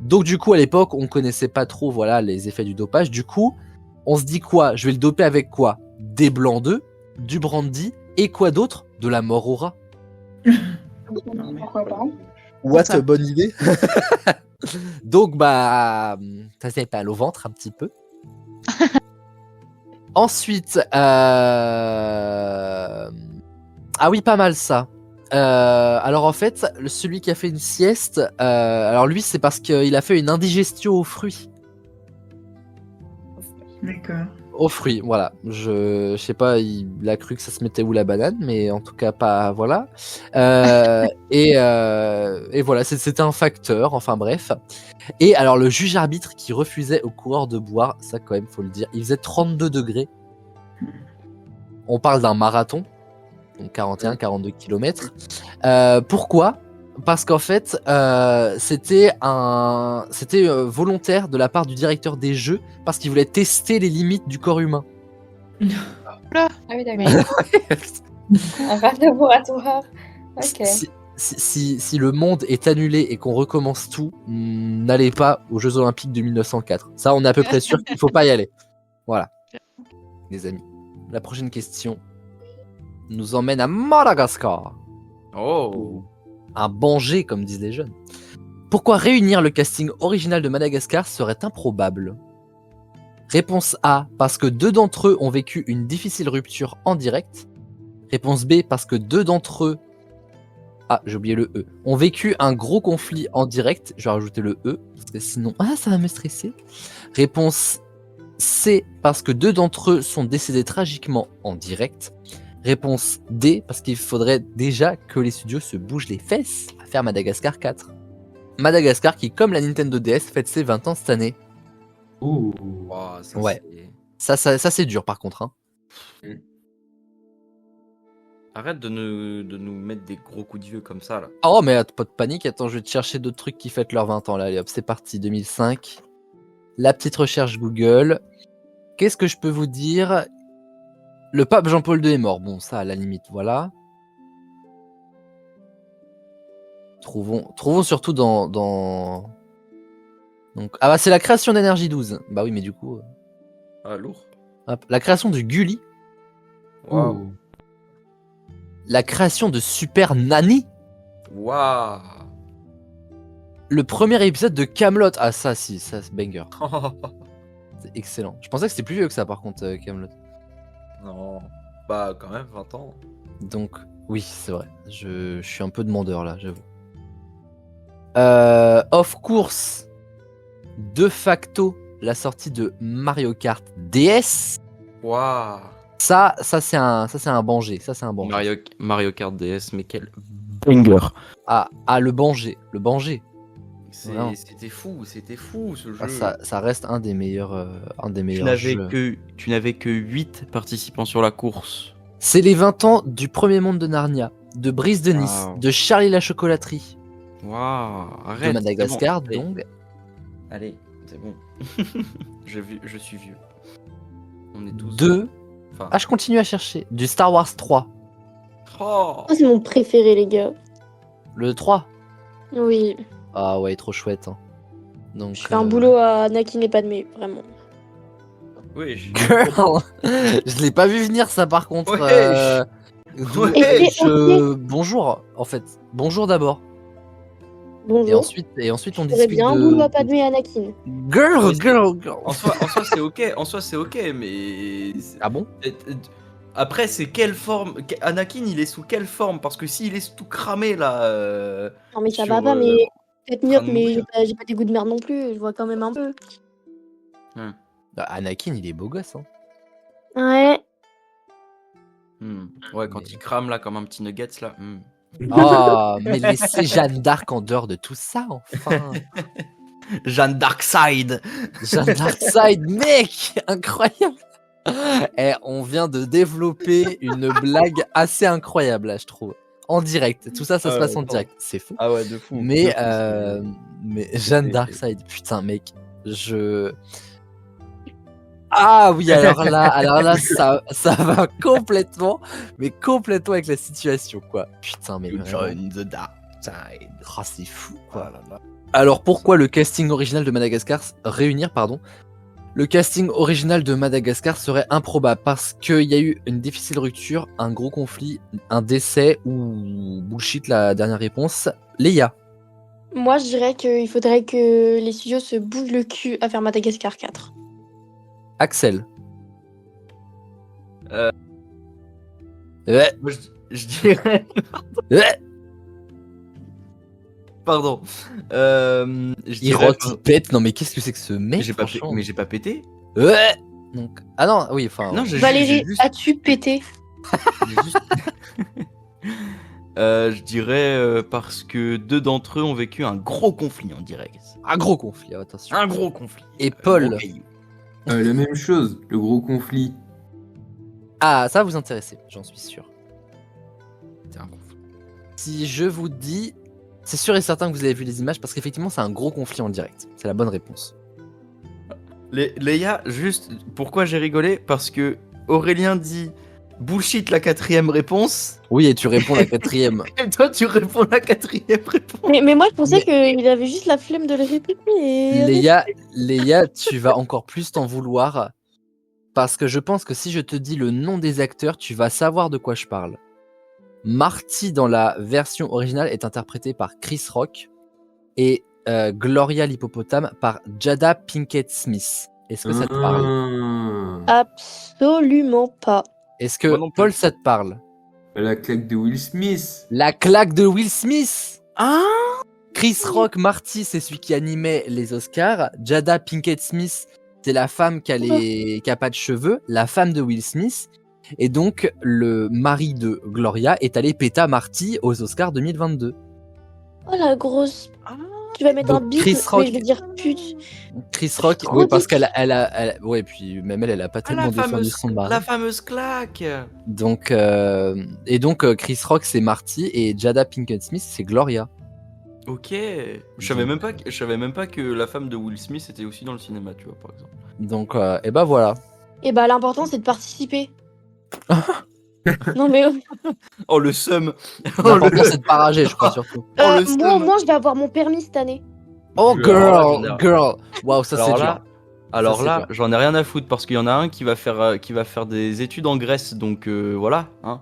Donc du coup, à l'époque, on connaissait pas trop, voilà, les effets du dopage. Du coup, on se dit quoi? Je vais le doper avec quoi? Des blancs d'œufs, du brandy et quoi d'autre? De la mort au rat. Pourquoi pas? What a bonne idée. Donc bah, ça s'est mal au ventre un petit peu. Ensuite, ah oui, pas mal ça. Alors en fait, celui qui a fait une sieste, alors lui c'est parce qu'il a fait une indigestion aux fruits. D'accord. Aux fruits, voilà. Je sais pas, il a cru que ça se mettait où la banane, mais en tout cas pas, voilà. Et voilà, c'était un facteur, enfin bref. Et alors le juge arbitre qui refusait aux coureurs de boire, ça quand même faut le dire, il faisait 32 degrés. On parle d'un marathon. Donc 41-42 km. Pourquoi? Parce qu'en fait, c'était volontaire de la part du directeur des jeux, parce qu'il voulait tester les limites du corps humain. Ah oui, d'accord. Un rêve laboratoire. Ok. si le monde est annulé et qu'on recommence tout, n'allez pas aux Jeux Olympiques de 1904. Ça, on est à peu près sûr qu'il faut pas y aller. Voilà, les amis. La prochaine question nous emmène à Madagascar. Oh. Un Bangé, comme disent les jeunes. Pourquoi réunir le casting original de Madagascar serait improbable? Réponse A, parce que 2 d'entre eux ont vécu une difficile rupture en direct. Réponse B, parce que 2 d'entre eux... Ah, j'ai oublié le E. Ont vécu un gros conflit en direct. Je vais rajouter le E, parce que sinon... Ah, ça va me stresser. Réponse C, parce que 2 d'entre eux sont décédés tragiquement en direct. Réponse D, parce qu'il faudrait déjà que les studios se bougent les fesses à faire Madagascar 4. Madagascar qui, comme la Nintendo DS, fête ses 20 ans cette année. Ouh. Oh, ça, Ouais. c'est- Ça c'est dur par contre. Hein. Arrête de nous mettre des gros coups de vieux comme ça là. Oh mais pas de panique, attends, je vais te chercher d'autres trucs qui fêtent leurs 20 ans là. Allez hop, c'est parti, 2005. La petite recherche Google. Qu'est-ce que je peux vous dire? Le pape Jean-Paul II est mort. Bon, ça à la limite, voilà. Trouvons surtout dans... Donc, ah bah c'est la création d'Energy 12. Bah oui, mais du coup... Ah, lourd. Hop, la création du Gulli. Waouh. La création de Super Nanny. Waouh. Le premier épisode de Camelot. Ah ça si, ça c'est banger. C'est excellent. Je pensais que c'était plus vieux que ça par contre, Camelot. Non. Bah quand même 20 ans. Donc oui, c'est vrai. Je suis un peu demandeur là, j'avoue. Of course, de facto, la sortie de Mario Kart DS. Waouh. Ça c'est un Bangé. Ça c'est un Bangé. Mario Kart DS, mais quel banger. Ah le Bangé. Le Bangé. Vraiment. C'était fou ce jeu. Ah, ça reste un des meilleurs jeux. Tu n'avais que 8 participants sur la course. C'est les 20 ans du premier monde de Narnia, de Brise de Nice, Wow. de Charlie la chocolaterie, Waouh, arrête. de Madagascar, c'est bon. donc. Allez, c'est bon. je suis vieux. On est tous. Enfin... Ah, je continue à chercher. Du Star Wars 3. Oh. Oh, c'est mon préféré, les gars. Le 3. Oui. Ah ouais, trop chouette. Hein. Donc, Je fais un boulot à Anakin et Padmé, vraiment. Oui, Girl. Je l'ai pas vu venir ça par contre. Ouais. Bonjour en fait. Bonjour d'abord. Bonjour. Et ensuite on Je ferais discute bien un boulot à Padmé et Anakin. Girl. En soi c'est ok, mais. Ah bon? Après, c'est quelle forme? Anakin, il est sous quelle forme? Parce que s'il est tout cramé là. Non, mais ça sur, va pas, mais peut-être mieux, train de mais mourir. j'ai pas des goûts de merde non plus, je vois quand même un peu. Anakin il est beau gosse. Hein. Ouais. Ouais, quand il crame là comme un petit nuggets là. Oh, mais laissez Jeanne d'Arc en dehors de tout ça, enfin. Jeanne Darkside. Jeanne Darkside, mec, incroyable. Et on vient de développer une blague assez incroyable là, je trouve. En direct, tout ça se passe en direct, c'est fou. Ah ouais, de fou. Mais, De fou, mais Jeanne Darkside, putain, mec, Ah oui, alors là, ça va complètement, mais complètement avec la situation, quoi. Putain, mais Join the dark side. Oh, c'est fou, quoi. Alors pourquoi le casting original de Madagascar Le casting original de Madagascar serait improbable parce qu'il y a eu une difficile rupture, un gros conflit, un décès ou bullshit la dernière réponse. Léa. Moi, je dirais qu'il faudrait que les studios se bougent le cul à faire Madagascar 4. Axel. Ouais. Moi, je dirais. Pardon. Il rote, il pète. Non mais qu'est-ce que c'est que ce mec? Mais j'ai pas pété. Ouais. Donc... Ah non, oui, enfin. Non, Valérie, as-tu pété? Je dirais parce que 2 d'entre eux ont vécu un gros conflit en direct. Un gros conflit, attention. Un gros conflit. Et Paul. La même chose, le gros conflit. Ah, ça va vous intéresser, j'en suis sûr. C'est un conflit. Si je vous dis, c'est sûr et certain que vous avez vu les images parce qu'effectivement c'est un gros conflit en direct. C'est la bonne réponse. Léa, juste pourquoi j'ai rigolé? Parce que Aurélien dit Bullshit la quatrième réponse. Oui, et tu réponds la quatrième. Et toi, tu réponds la quatrième réponse. Mais moi, je pensais qu'il avait juste la flemme de le répéter. Léa, tu vas encore plus t'en vouloir. Parce que je pense que si je te dis le nom des acteurs, tu vas savoir de quoi je parle. Marty, dans la version originale, est interprété par Chris Rock. Et Gloria l'hippopotame par Jada Pinkett Smith. Est-ce que ça te parle? Absolument pas. Est-ce que, Paul, ça te parle? La claque de Will Smith. La claque de Will Smith. Chris Rock, Marty, c'est celui qui animait les Oscars. Jada Pinkett Smith, c'est la femme qui a pas de cheveux, la femme de Will Smith. Et donc, le mari de Gloria est allé péter à Marty aux Oscars 2022. Oh la grosse. Tu vas mettre Donc, un bip, Chris Rock. mais je vais dire pute. Chris Rock, Trop oui, parce dit. qu'elle a. Ouais, puis même elle a pas tellement défendu son mari. La fameuse claque. Donc, Chris Rock, c'est Marty et Jada Pinkett Smith, c'est Gloria. Ok. Je savais même pas que la femme de Will Smith était aussi dans le cinéma, tu vois, par exemple. Donc, et bah voilà. Et bah, l'important, c'est de participer. Non, mais. Oh, le seum. L'important, c'est de pas rager, je crois, surtout. Moi, je vais avoir mon permis cette année. Oh, girl. Waouh, ça c'est dur. Alors Ça, c'est là, dur. j'en ai rien à foutre parce qu'il y en a un qui va faire des études en Grèce, donc voilà. Hein.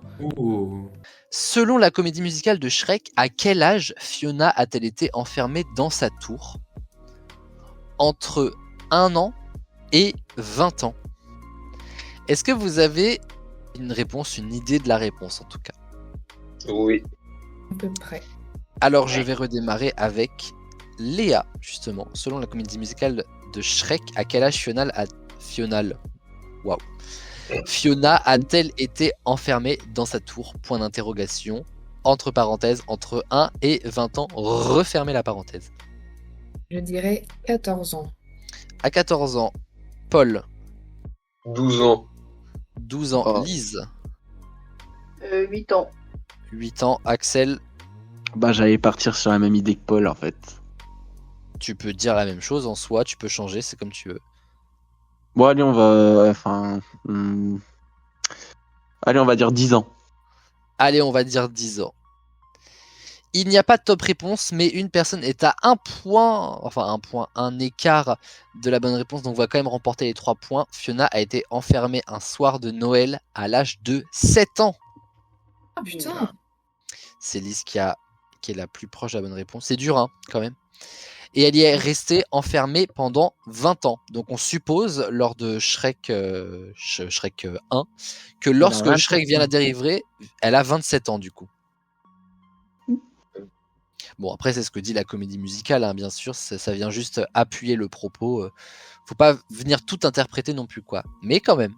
Selon la comédie musicale de Shrek, à quel âge Fiona a-t-elle été enfermée dans sa tour? Entre 1 an et 20 ans. Est-ce que vous avez une réponse, une idée de la réponse en tout cas? Oui. À peu près. Alors je vais redémarrer avec Léa, justement. Selon la comédie musicale de Shrek, à quel âge Fiona a-t-elle été enfermée dans sa tour? Point d'interrogation. Entre parenthèses, entre 1 et 20 ans. Refermez la parenthèse. Je dirais 14 ans. À 14 ans, Paul. 12 ans. 12 ans, Lise. 8 ans. 8 ans, Axel. Bah, j'allais partir sur la même idée que Paul, en fait. Tu peux dire la même chose en soi, tu peux changer, c'est comme tu veux. Bon, allez, on va... Allez, on va dire 10 ans. Allez, on va dire 10 ans. Il n'y a pas de top réponse, mais une personne est à un écart de la bonne réponse, donc on va quand même remporter les 3 points. Fiona a été enfermée un soir de Noël à l'âge de 7 ans. Ah putain. C'est Lise qui est la plus proche de la bonne réponse. C'est dur, hein, quand même. Et elle y est restée enfermée pendant 20 ans. Donc on suppose, lors de Shrek 1, que lorsque Shrek vient la délivrer, elle a 27 ans du coup. Bon, après, c'est ce que dit la comédie musicale, hein, bien sûr, ça vient juste appuyer le propos. Faut pas venir tout interpréter non plus, quoi. Mais quand même.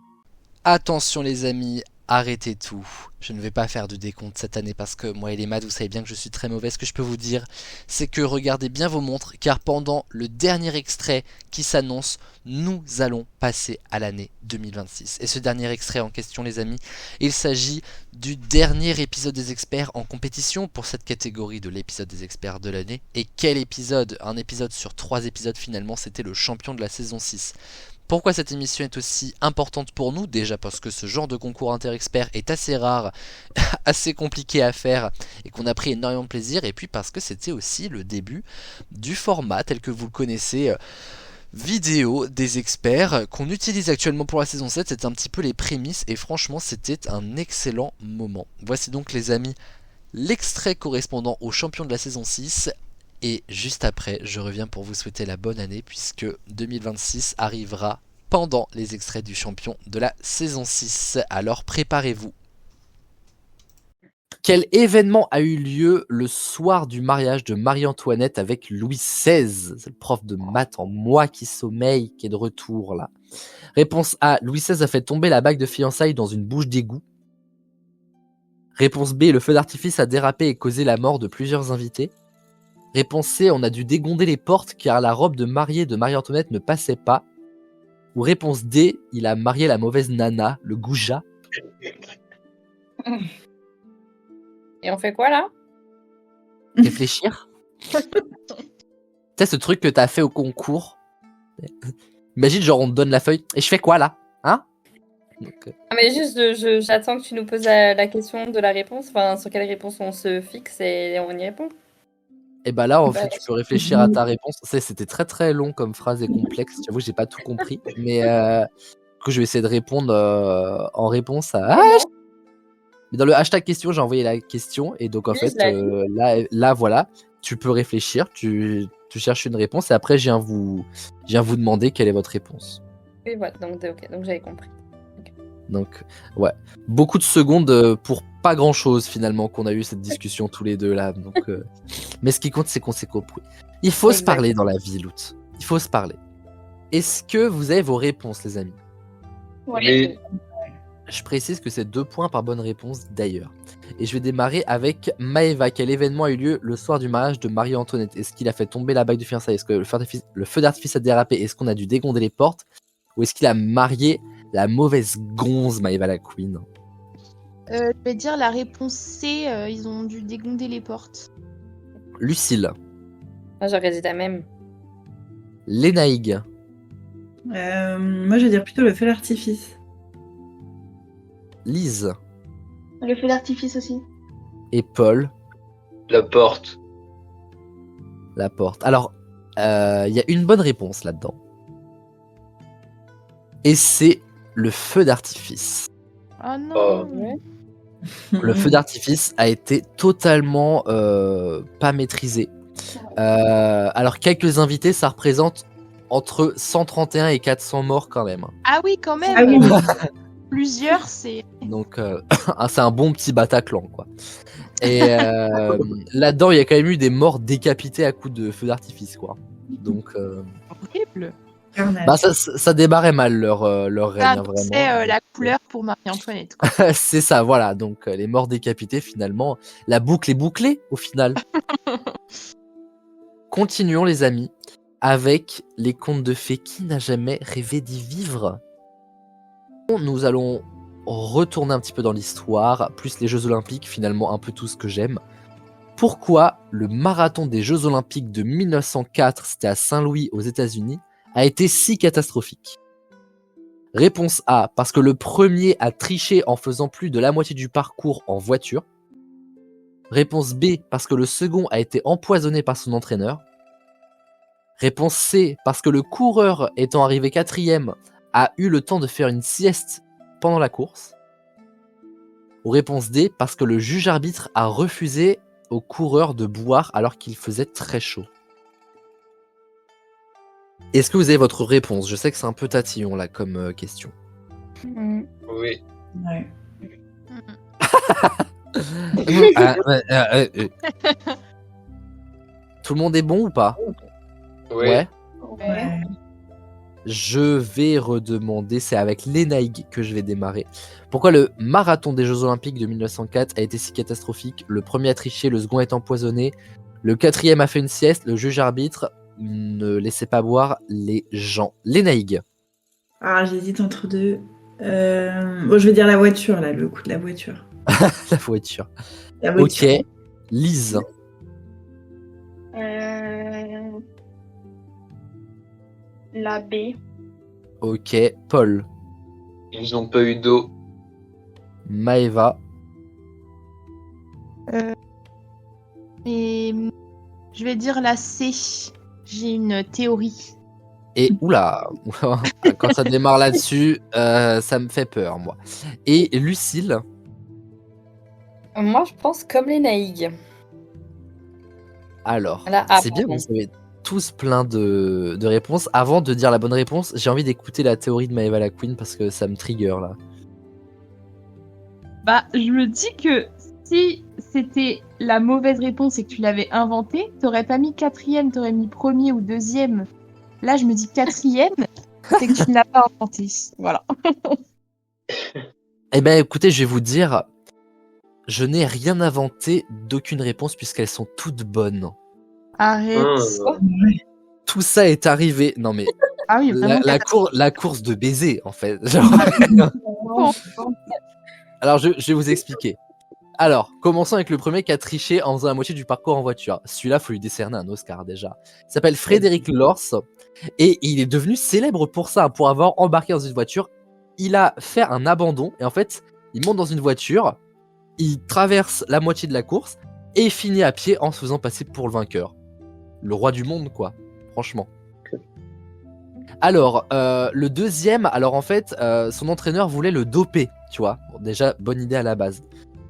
Attention les amis, arrêtez tout. Je ne vais pas faire de décompte cette année parce que moi et les maths, vous savez bien que je suis très mauvais. Ce que je peux vous dire, c'est que regardez bien vos montres, car pendant le dernier extrait qui s'annonce, nous allons passer à l'année 2026. Et ce dernier extrait en question, les amis, il s'agit du dernier épisode des experts en compétition pour cette catégorie de l'épisode des experts de l'année. Et quel épisode? Un épisode sur 3 épisodes finalement, c'était le champion de la saison 6. Pourquoi cette émission est aussi importante pour nous? Déjà parce que ce genre de concours inter-experts est assez rare, assez compliqué à faire et qu'on a pris énormément de plaisir. Et puis parce que c'était aussi le début du format tel que vous le connaissez, vidéo des experts qu'on utilise actuellement pour la saison 7. C'est un petit peu les prémices et franchement c'était un excellent moment. Voici donc les amis l'extrait correspondant au champion de la saison 6. Et juste après, je reviens pour vous souhaiter la bonne année puisque 2026 arrivera pendant les extraits du champion de la saison 6. Alors préparez-vous. Quel événement a eu lieu le soir du mariage de Marie-Antoinette avec Louis XVI? C'est le prof de maths en moi qui sommeille qui est de retour là. Réponse A, Louis XVI a fait tomber la bague de fiançailles dans une bouche d'égout. Réponse B, le feu d'artifice a dérapé et causé la mort de plusieurs invités. Réponse C, on a dû dégonder les portes car la robe de mariée de Marie-Antoinette ne passait pas. Ou réponse D, il a marié la mauvaise nana, le goujat. Et on fait quoi là? Réfléchir. Tu sais ce truc que t'as fait au concours. Imagine genre on te donne la feuille. Et je fais quoi là? Hein? Donc, Ah, mais juste, j'attends que tu nous poses la question de la réponse, enfin, sur quelle réponse on se fixe et on y répond. et bah là, en Bah, fait, tu peux réfléchir à ta réponse. C'était très très long comme phrase et complexe. J'avoue, j'ai pas tout compris. Mais du coup, je vais essayer de répondre en réponse à. Mais dans le hashtag question, j'ai envoyé la question. Et donc, en Oui, fait, je l'ai là, voilà, tu peux réfléchir. Tu cherches une réponse. Et après, je viens vous demander quelle est votre réponse. Oui, voilà, donc ok, donc j'avais compris. Donc, ouais. Beaucoup de secondes pour pas grand chose finalement qu'on a eu cette discussion tous les deux là. Donc, mais ce qui compte, c'est qu'on s'est compris. Il faut se parler dans la vie, Loot. Il faut se parler. Est-ce que vous avez vos réponses, les amis? Oui. Je précise que c'est 2 points par bonne réponse d'ailleurs. Et je vais démarrer avec Maëva. Quel événement a eu lieu le soir du mariage de Marie-Antoinette? Est-ce qu'il a fait tomber la bague de fiançailles? Est-ce que le feu d'artifice a dérapé? Est-ce qu'on a dû dégonder les portes? Ou est-ce qu'il a marié la mauvaise gonze Maëva la Queen? Je vais dire la réponse C, ils ont dû dégonder les portes. Lucille. Moi, j'aurais dit la même. Lénaïg. Moi, je vais dire plutôt le feu d'artifice. Lise. Le feu d'artifice aussi. Et Paul. La porte. La porte. Alors, il y a une bonne réponse là-dedans. Et c'est le feu d'artifice. Oh non. Le feu d'artifice a été totalement pas maîtrisé. Alors, quelques invités, ça représente entre 131 et 400 morts quand même. Ah oui, quand même. Ah oui. Plusieurs, c'est. Donc, c'est un bon petit Bataclan, quoi. Et là-dedans, il y a quand même eu des morts décapités à coups de feu d'artifice, quoi. Donc, Horrible. bah, ça débarrait mal leur règne, hein, vraiment. C'est la couleur pour Marie-Antoinette, quoi. C'est ça, voilà. Donc, les morts décapités, finalement, la boucle est bouclée, au final. Continuons, les amis, avec les contes de fées. Qui n'a jamais rêvé d'y vivre? Nous allons retourner un petit peu dans l'histoire, plus les Jeux Olympiques, finalement un peu tout ce que j'aime. Pourquoi le marathon des Jeux Olympiques de 1904, c'était à Saint-Louis aux États-Unis, a été si catastrophique? Réponse A, parce que le premier a triché en faisant plus de la moitié du parcours en voiture. Réponse B, parce que le second a été empoisonné par son entraîneur. Réponse C, parce que le coureur étant arrivé 4e a eu le temps de faire une sieste pendant la course. Ou réponse D, parce que le juge arbitre a refusé au coureur de boire alors qu'il faisait très chaud. Est-ce que vous avez votre réponse? Je sais que c'est un peu tatillon là comme question. Oui. Ouais. Tout le monde est bon ou pas? Oui. Ouais. Ouais. Je vais redemander, c'est avec Lénaïg que je vais démarrer. Pourquoi le marathon des Jeux Olympiques de 1904 a été si catastrophique? Le premier a triché, le second est empoisonné, le 4e a fait une sieste, le juge arbitre ne laissait pas boire les gens. Lénaïg. Ah, j'hésite entre deux. Bon, je vais dire la voiture, là, le coup de la voiture. La voiture. La voiture. Ok. Lise. La B. Ok. Paul. Ils n'ont pas eu d'eau. Maëva. Et je vais dire la C. J'ai une théorie. Et oula, quand ça démarre là-dessus, ça me fait peur, moi. Et Lucille. Moi, je pense comme les naïgs. Alors, Là, c'est bien, vous avez tous plein de réponses. Avant de dire la bonne réponse, j'ai envie d'écouter la théorie de Maëva la Queen parce que ça me trigger là. Bah, je me dis que si c'était la mauvaise réponse et que tu l'avais inventée, t'aurais pas mis 4e, t'aurais mis 1er ou 2e. Là, je me dis 4e, c'est que tu ne l'as pas inventé. Voilà. Eh ben, écoutez, je vais vous dire, je n'ai rien inventé d'aucune réponse puisqu'elles sont toutes bonnes. Arrête. Tout ça est arrivé. Non mais ah oui, la course de baiser en fait. Genre... Alors je vais vous expliquer. Alors, commençons avec le premier qui a triché en faisant la moitié du parcours en voiture. Celui-là, faut lui décerner un Oscar déjà. Il s'appelle Frédéric Lors et il est devenu célèbre pour ça, pour avoir embarqué dans une voiture il a fait un abandon et en fait, il monte dans une voiture, il traverse la moitié de la course et il finit à pied en se faisant passer pour le vainqueur. Le roi du monde, quoi, franchement. Alors, le deuxième, alors en fait, son entraîneur voulait le doper, tu vois. Bon, déjà, bonne idée à la base.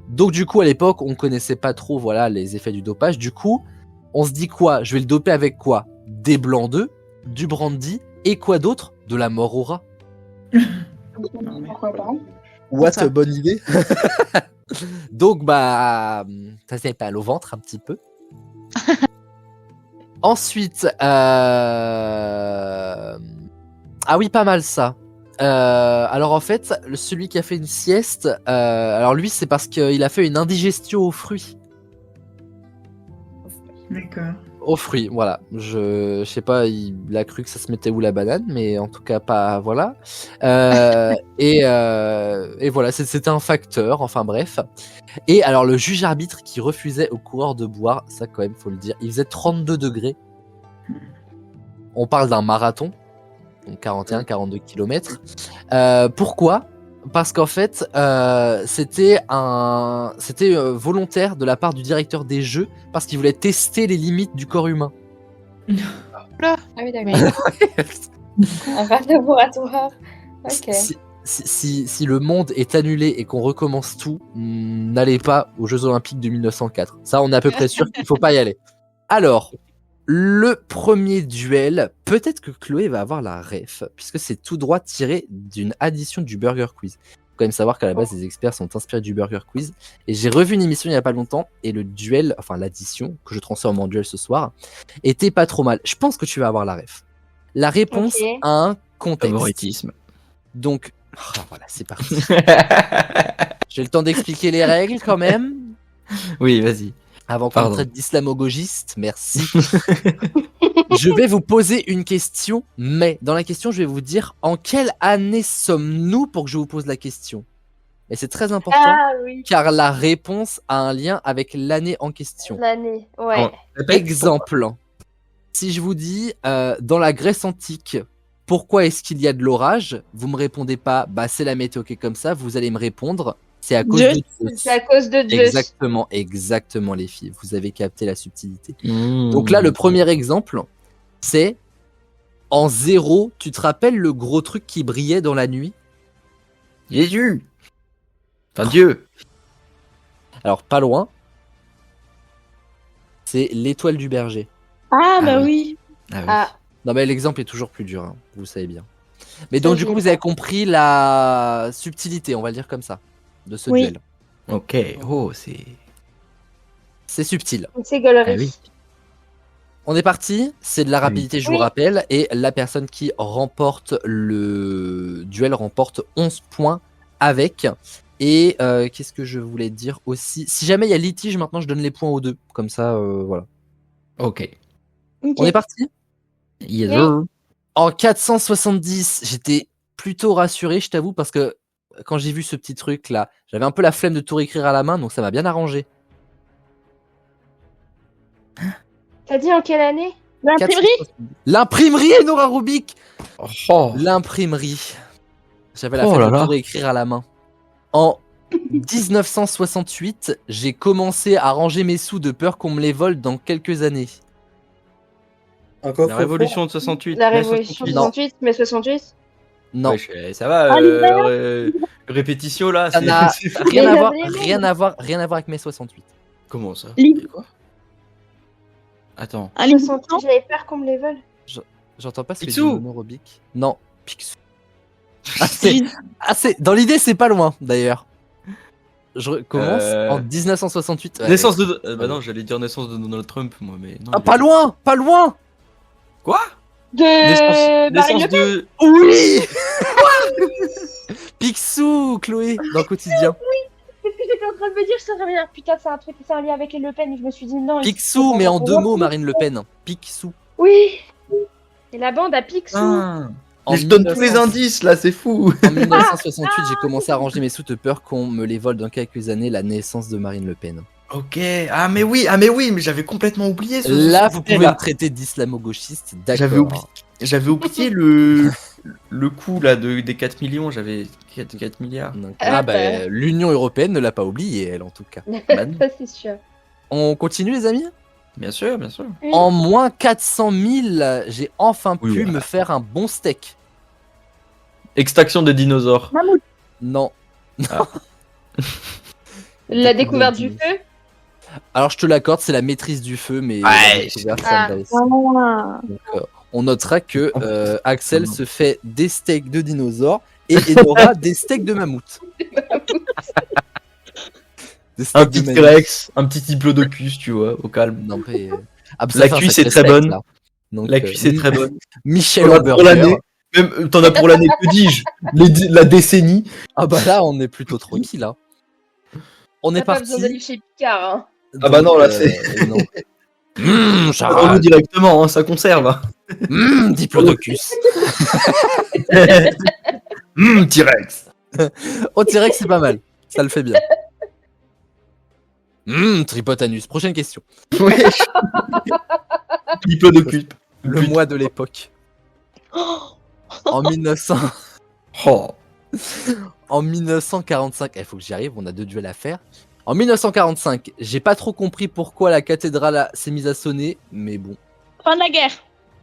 Donc du coup, à l'époque, on connaissait pas trop, voilà, les effets du dopage. Du coup, on se dit quoi? Je vais le doper avec quoi? Des blancs d'œufs, du brandy et quoi d'autre? De la mort au rat. Pourquoi pas? What a bonne idée. Donc bah, ça s'est pas au ventre un petit peu. Ensuite, ah oui, pas mal ça. Alors en fait, celui qui a fait une sieste, alors lui c'est parce qu'il a fait une indigestion aux fruits. D'accord. Aux fruits, voilà. Je sais pas, il a cru que ça se mettait où la banane, mais en tout cas pas, voilà. Et voilà, c'était un facteur, enfin bref. Et alors le juge arbitre qui refusait aux coureurs de boire, ça quand même faut le dire, il faisait 32 degrés. On parle d'un marathon, donc 41-42 km. Pourquoi ? Parce qu'en fait, c'était volontaire de la part du directeur des jeux, parce qu'il voulait tester les limites du corps humain. Ah oui, d'accord. Un rat laboratoire. Ok. Si le monde est annulé et qu'on recommence tout, n'allez pas aux Jeux Olympiques de 1904. Ça, on est à peu près sûr qu'il faut pas y aller. Alors, le premier duel, peut-être que Chloé va avoir la ref, puisque c'est tout droit tiré d'une addition du Burger Quiz. Il faut quand même savoir qu'à la base, les experts sont inspirés du Burger Quiz. Et j'ai revu une émission il y a pas longtemps, et le duel, enfin l'addition, que je transforme en duel ce soir, était pas trop mal. Je pense que tu vas avoir la ref. La réponse a un contexte. Favoritisme. Donc, voilà, c'est parti. J'ai le temps d'expliquer les règles quand même. Oui, vas-y. Avant qu'on traite d'islamo-gauchiste, merci. Je vais vous poser une question, mais dans la question, je vais vous dire en quelle année sommes-nous pour que je vous pose la question. Et c'est très important, car la réponse a un lien avec l'année en question. L'année, ouais. Exemple, si je vous dis dans la Grèce antique, pourquoi est-ce qu'il y a de l'orage? Vous me répondez pas, bah c'est la météo qui est comme ça. Vous allez me répondre, c'est à cause de Zeus. C'est à cause de Zeus. Exactement les filles. Vous avez capté la subtilité. Donc là, le premier exemple, c'est en 0. Tu te rappelles le gros truc qui brillait dans la nuit? Jésus. Enfin Dieu. Alors pas loin. C'est l'étoile du berger. Ah bah oui. Non mais l'exemple est toujours plus dur, hein, vous le savez bien. Mais donc du coup vous avez compris la subtilité, on va le dire comme ça, de ce duel. Ok, oh c'est subtil. C'est gaulerie. On est parti, c'est de la rapidité, je vous rappelle, et la personne qui remporte le duel remporte 11 points avec. Et qu'est-ce que je voulais dire aussi? Si jamais il y a litige, maintenant je donne les points aux deux, comme ça, voilà. Ok. On est parti? Yes. En 470, j'étais plutôt rassuré, je t'avoue, parce que quand j'ai vu ce petit truc là, j'avais un peu la flemme de tout réécrire à la main, donc ça m'a bien arrangé. T'as dit en quelle année? L'imprimerie, Nora Rubik. L'imprimerie. J'avais la flemme de tout réécrire à la main. En 1968, j'ai commencé à ranger mes sous de peur qu'on me les vole dans quelques années. La révolution de 68. La révolution de 68, mai 68. Non. Ouais, ça va, répétition là. Ça n'a rien à voir avec mai 68. Comment ça? Quoi? Attends. J'avais peur qu'on me les vole. J'entends pas ce que dit Monorobic. Non, Picsou. Dans l'idée, c'est pas loin d'ailleurs. Je commence en 1968. Naissance de. Bah non, j'allais dire naissance de Donald Trump, moi, mais non. Ah, pas loin. Quoi? Naissance de. Oui. Picsou, Chloé, dans le quotidien. Oui, c'est ce que j'étais en train de me dire. Je suis en train de me dire, putain, c'est un truc, c'est un lien avec les Le Pen. Et je me suis dit non. Picsou, mais en deux mots, Marine Le Pen. Picsou. Oui. Et la bande à Picsou. Je donne tous les indices là, c'est fou. En 1968, j'ai commencé à ranger mes sous de peur qu'on me les vole dans quelques années, la naissance de Marine Le Pen. Ok, mais j'avais complètement oublié Là, vous pouvez me traiter d'islamo-gauchiste, d'accord. J'avais oublié le le coût là des 4 millions, j'avais 4 milliards. L'Union Européenne ne l'a pas oublié, elle, en tout cas. Ça, c'est sûr. On continue, les amis? Bien sûr, bien sûr. En moins 400 000, j'ai enfin pu me faire un bon steak. Extraction de dinosaures. Mammouth. Non. La découverte du feu? Alors je te l'accorde, c'est la maîtrise du feu, mais la découverte, ça me laisse. Donc, on notera que Axel se fait des steaks de dinosaures et Enora des steaks de mammouth. Un petit T-Rex, un petit diplodocus, tu vois, au calme. Non, mais... la cuisse est très bonne. La cuisse est très bonne. Michel pour l'année. Même, t'en as pour l'année, que dis-je, la décennie. Ah bah là, on est plutôt tranquille, là. On est Pas parti. besoin d'aller chez Picard, hein. Ah bah non, là c'est... non. Charles. Directement, hein, ça conserve. Diplodocus. T-Rex. Oh, T-Rex, c'est pas mal. Ça le fait bien. Tripotanus. Prochaine question. Oui. Diplodocus. Le mois de l'époque. En 1900. En 1945, il faut que j'y arrive, on a 2 duels à faire. En 1945, j'ai pas trop compris pourquoi la cathédrale s'est mise à sonner, mais bon. Fin de la guerre.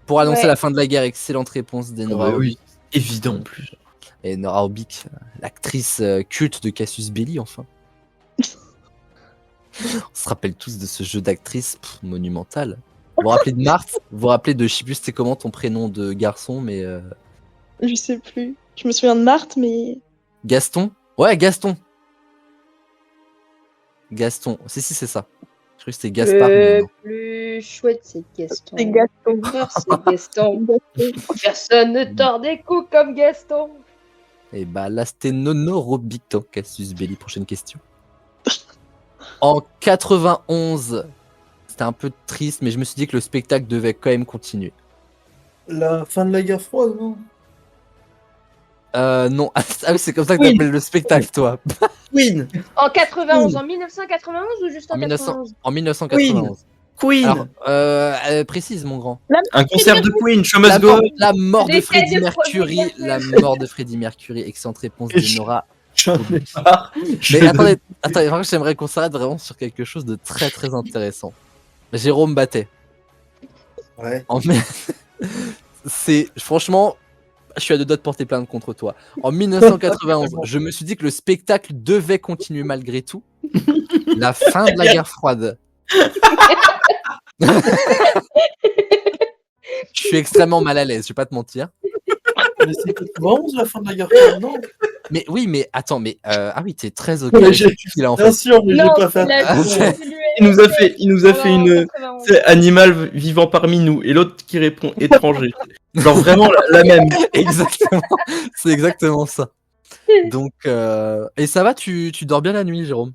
Pour annoncer la fin de la guerre, excellente réponse d'Enora. Oui, évident en plus. Et Nora Obic, l'actrice culte de Cassius Belli, enfin. On se rappelle tous de ce jeu d'actrice monumental. Vous vous rappelez de Marthe? Vous vous rappelez de, je sais plus c'était comment ton prénom de garçon, mais... Je sais plus. Je me souviens de Marthe, mais... Gaston? Ouais, Gaston. Gaston. Si, c'est ça. Je crois que c'était Gaspard. Mais non. Plus chouette, c'est Gaston. C'est Gaston. C'est Gaston. Personne ne tord des coups comme Gaston. Et bah là, c'était Nono Robicto, Cassius Belli. Prochaine question. En 91, c'était un peu triste, mais je me suis dit que le spectacle devait quand même continuer. La fin de la guerre froide, non? Non. Ah oui, c'est comme ça que t'appelles le spectacle, toi. Queen. En 91, en 1991 ou juste en 91? En 1991. Queen. Alors, précise, mon grand. Un concert de Queen, Show Must Go On. La mort de J'essaie Freddie de Mercury. produire La ça. mort de Freddie Mercury. Excellente réponse de Nora. J'en ai marre. Mais attendez, vraiment, j'aimerais qu'on s'arrête vraiment sur quelque chose de très très intéressant. Jérôme Battet. Ouais. C'est franchement, je suis à 2 doigts de porter plainte contre toi. En 1991, je me suis dit que le spectacle devait continuer malgré tout. La fin de la guerre froide. Je suis extrêmement mal à l'aise, je vais pas te mentir. Mais c'est 91 la fin de la guerre froide, non? Mais oui, mais attends, mais ah oui, t'es très au Mais qu'il a en fait. bien sûr, mais j'ai pas fait. Il nous a fait une animal vivant parmi nous et l'autre qui répond étranger. Genre vraiment la même. Exactement, c'est exactement ça. Donc, et ça va, tu dors bien la nuit, Jérôme?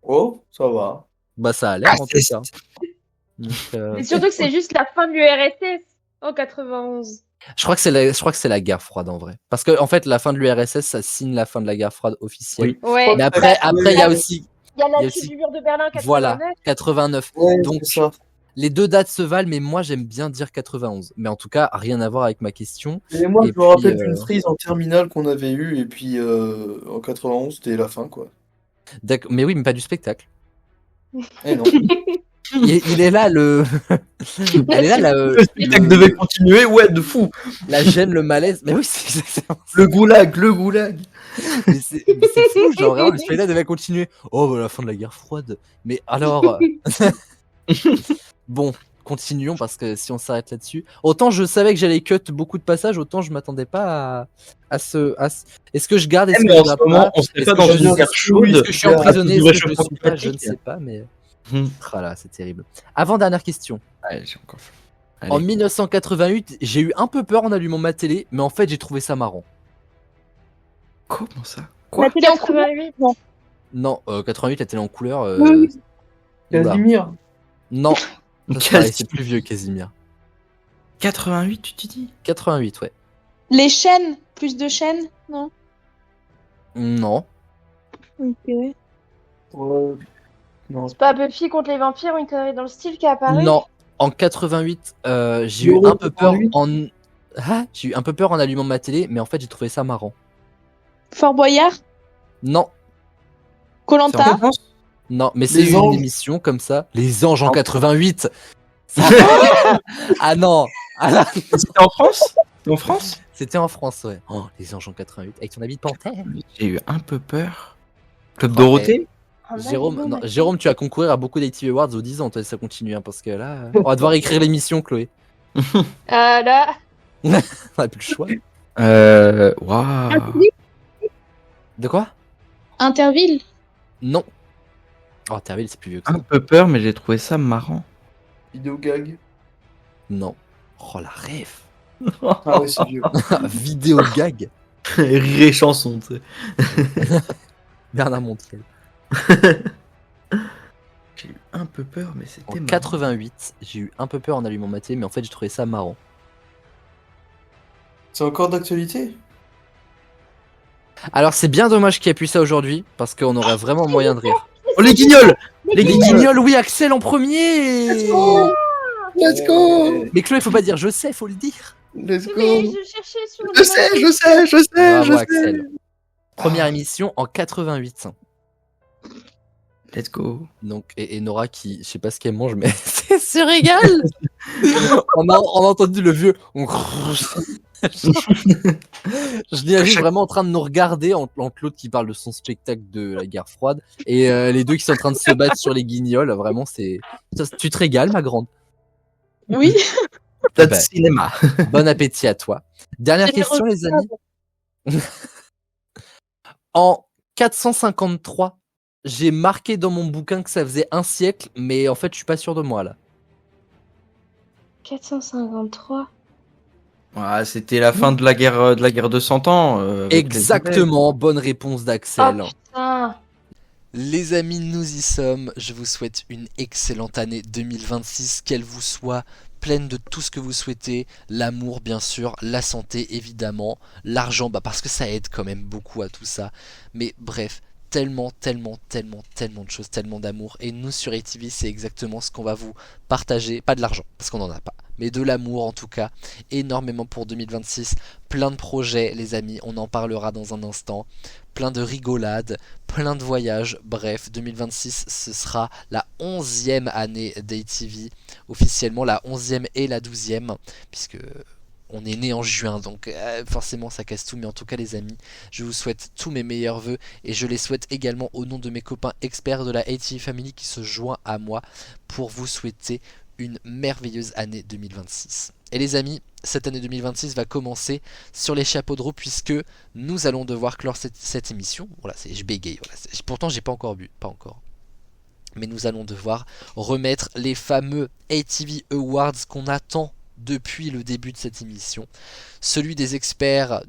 Oh, ça va. Bah ça a l'air en tout cas. Donc, Mais surtout que c'est juste la fin de l'URSS en 91. je crois que c'est la guerre froide en vrai. Parce que en fait, la fin de l'URSS, ça signe la fin de la guerre froide officielle. Oui. Ouais. Mais après, il y a aussi. Il y a la il y a chute aussi- du mur de Berlin 89. Voilà, 89. Ouais, Donc, c'est ça. les 2 dates se valent, mais moi j'aime bien dire 91. Mais en tout cas, rien à voir avec ma question. Et moi, Et je me puis, rappelle d'une frise en terminale qu'on avait eue, et puis en 91, c'était la fin, quoi. D'accord, mais oui, mais pas du spectacle. Eh non. Il est là le. Elle est là Le spectacle devait continuer, ouais, de fou. la gêne, le malaise. Mais oui, c'est exactement ça. Le goulag. Mais c'est fou, genre vraiment, le spectacle devait continuer. Oh, bah, la fin de la guerre froide. Mais alors. Bon, continuons parce que si on s'arrête là-dessus. Autant je savais que j'allais cut beaucoup de passages, autant je m'attendais pas à ce. Est-ce que je garde? Est-ce que Mais je en ce garde moment, pas? on serait Est-ce pas que dans je- une guerre chaude. Est-ce que je suis emprisonné? à cause Est-ce du que je le réchauffement suis pas? Je ne climatique. sais pas, mais. Ah là, c'est terrible. Avant-dernière question. Allez, j'ai encore fait. En Allez. 1988, j'ai eu un peu peur en allumant ma télé, mais en fait, j'ai trouvé ça marrant. Comment ça? La télé en 88. Non, 88, la télé en couleur. Oui. Oula. Casimir. Non, ça, c'est pareil, c'est plus vieux, Casimir. 88, tu dis? 88, ouais. Les chaînes, plus de chaînes, non? Non. Ok. Ouais. Non. C'est pas Buffy contre les vampires ou une connerie dans le style qui est apparu? Non, en 88, j'ai eu Euro un peu peur 88. en. J'ai eu un peu peur en allumant ma télé, mais en fait j'ai trouvé ça marrant. Fort Boyard, Non, Koh-Lanta. non, mais c'est Les une Anges. émission comme ça. Les Anges en 88. Ah non, ah là, C'était en France? En France? c'était en France, ouais. Oh, les Anges en 88, avec ton habit de panthère. J'ai eu un peu peur. Club Dorothée? Jérôme, tu vas concourir à beaucoup d'ITV Awards aux 10 ans, toi, si ça continue, hein, parce que là, on va devoir écrire l'émission, Chloé. Ah là. On n'a plus le choix. Waouh. De quoi? Interville. Non. Oh, Terville, c'est plus vieux que ça. Un peu peur, mais j'ai trouvé ça marrant. Vidéo gag. Non. Oh, la rêve. Ah ouais, c'est vieux. Vidéo gag. Rire et chanson, tu sais. Bernard Montiel. J'ai eu un peu peur, mais c'était En marrant. 88, j'ai eu un peu peur en allumant ma télé, mais en fait, j'ai trouvé ça marrant. C'est encore d'actualité? Alors, c'est bien dommage qu'il y ait plus ça aujourd'hui, parce qu'on aurait vraiment moyen de rire. Oh, les guignols! Les guignols, oui, Axel en premier! Let's go! Mais Chloé, faut pas dire je sais, faut le dire. Let's go! Mais je cherchais sur Je sais! Bravo, Axel. Première émission en 88. Let's go. Donc, et Nora qui, je sais pas ce qu'elle mange, mais c'est se régale. on a entendu le vieux. Je l'imagine vraiment en train de nous regarder entre l'autre qui parle de son spectacle de la guerre froide et les deux qui sont en train de se battre sur les guignols. Vraiment, tu te régales, ma grande. Oui. T'as Bah, de cinéma. Bon appétit à toi. Dernière question, les amis. En 453, j'ai marqué dans mon bouquin que ça faisait un siècle, mais en fait, je suis pas sûr de moi là. 453. Ouais, c'était la fin de la guerre de 100 ans. Avec les Exactement, bonne réponse d'Axel. Oh putain. Les amis, nous y sommes. Je vous souhaite une excellente année 2026, qu'elle vous soit pleine de tout ce que vous souhaitez. L'amour, bien sûr, la santé, évidemment, l'argent, parce que ça aide quand même beaucoup à tout ça. Mais bref, tellement de choses, tellement d'amour. Et nous, sur ATV, c'est exactement ce qu'on va vous partager. Pas de l'argent, parce qu'on n'en a pas. Mais de l'amour en tout cas, énormément pour 2026, plein de projets les amis, on en parlera dans un instant, plein de rigolades, plein de voyages, bref, 2026 ce sera la 11e année d'ATV, officiellement la 11e et la 12e, puisque on est né en juin, donc forcément ça casse tout, mais en tout cas les amis, je vous souhaite tous mes meilleurs vœux, et je les souhaite également au nom de mes copains experts de la ATV Family qui se joint à moi pour vous souhaiter une merveilleuse année 2026. Et les amis, cette année 2026 va commencer sur les chapeaux de roue puisque nous allons devoir clore cette émission. Voilà, je bégaye. Voilà, pourtant, j'ai pas encore bu, pas encore. Mais nous allons devoir remettre les fameux ATV Awards qu'on attend depuis le début de cette émission. Celui des experts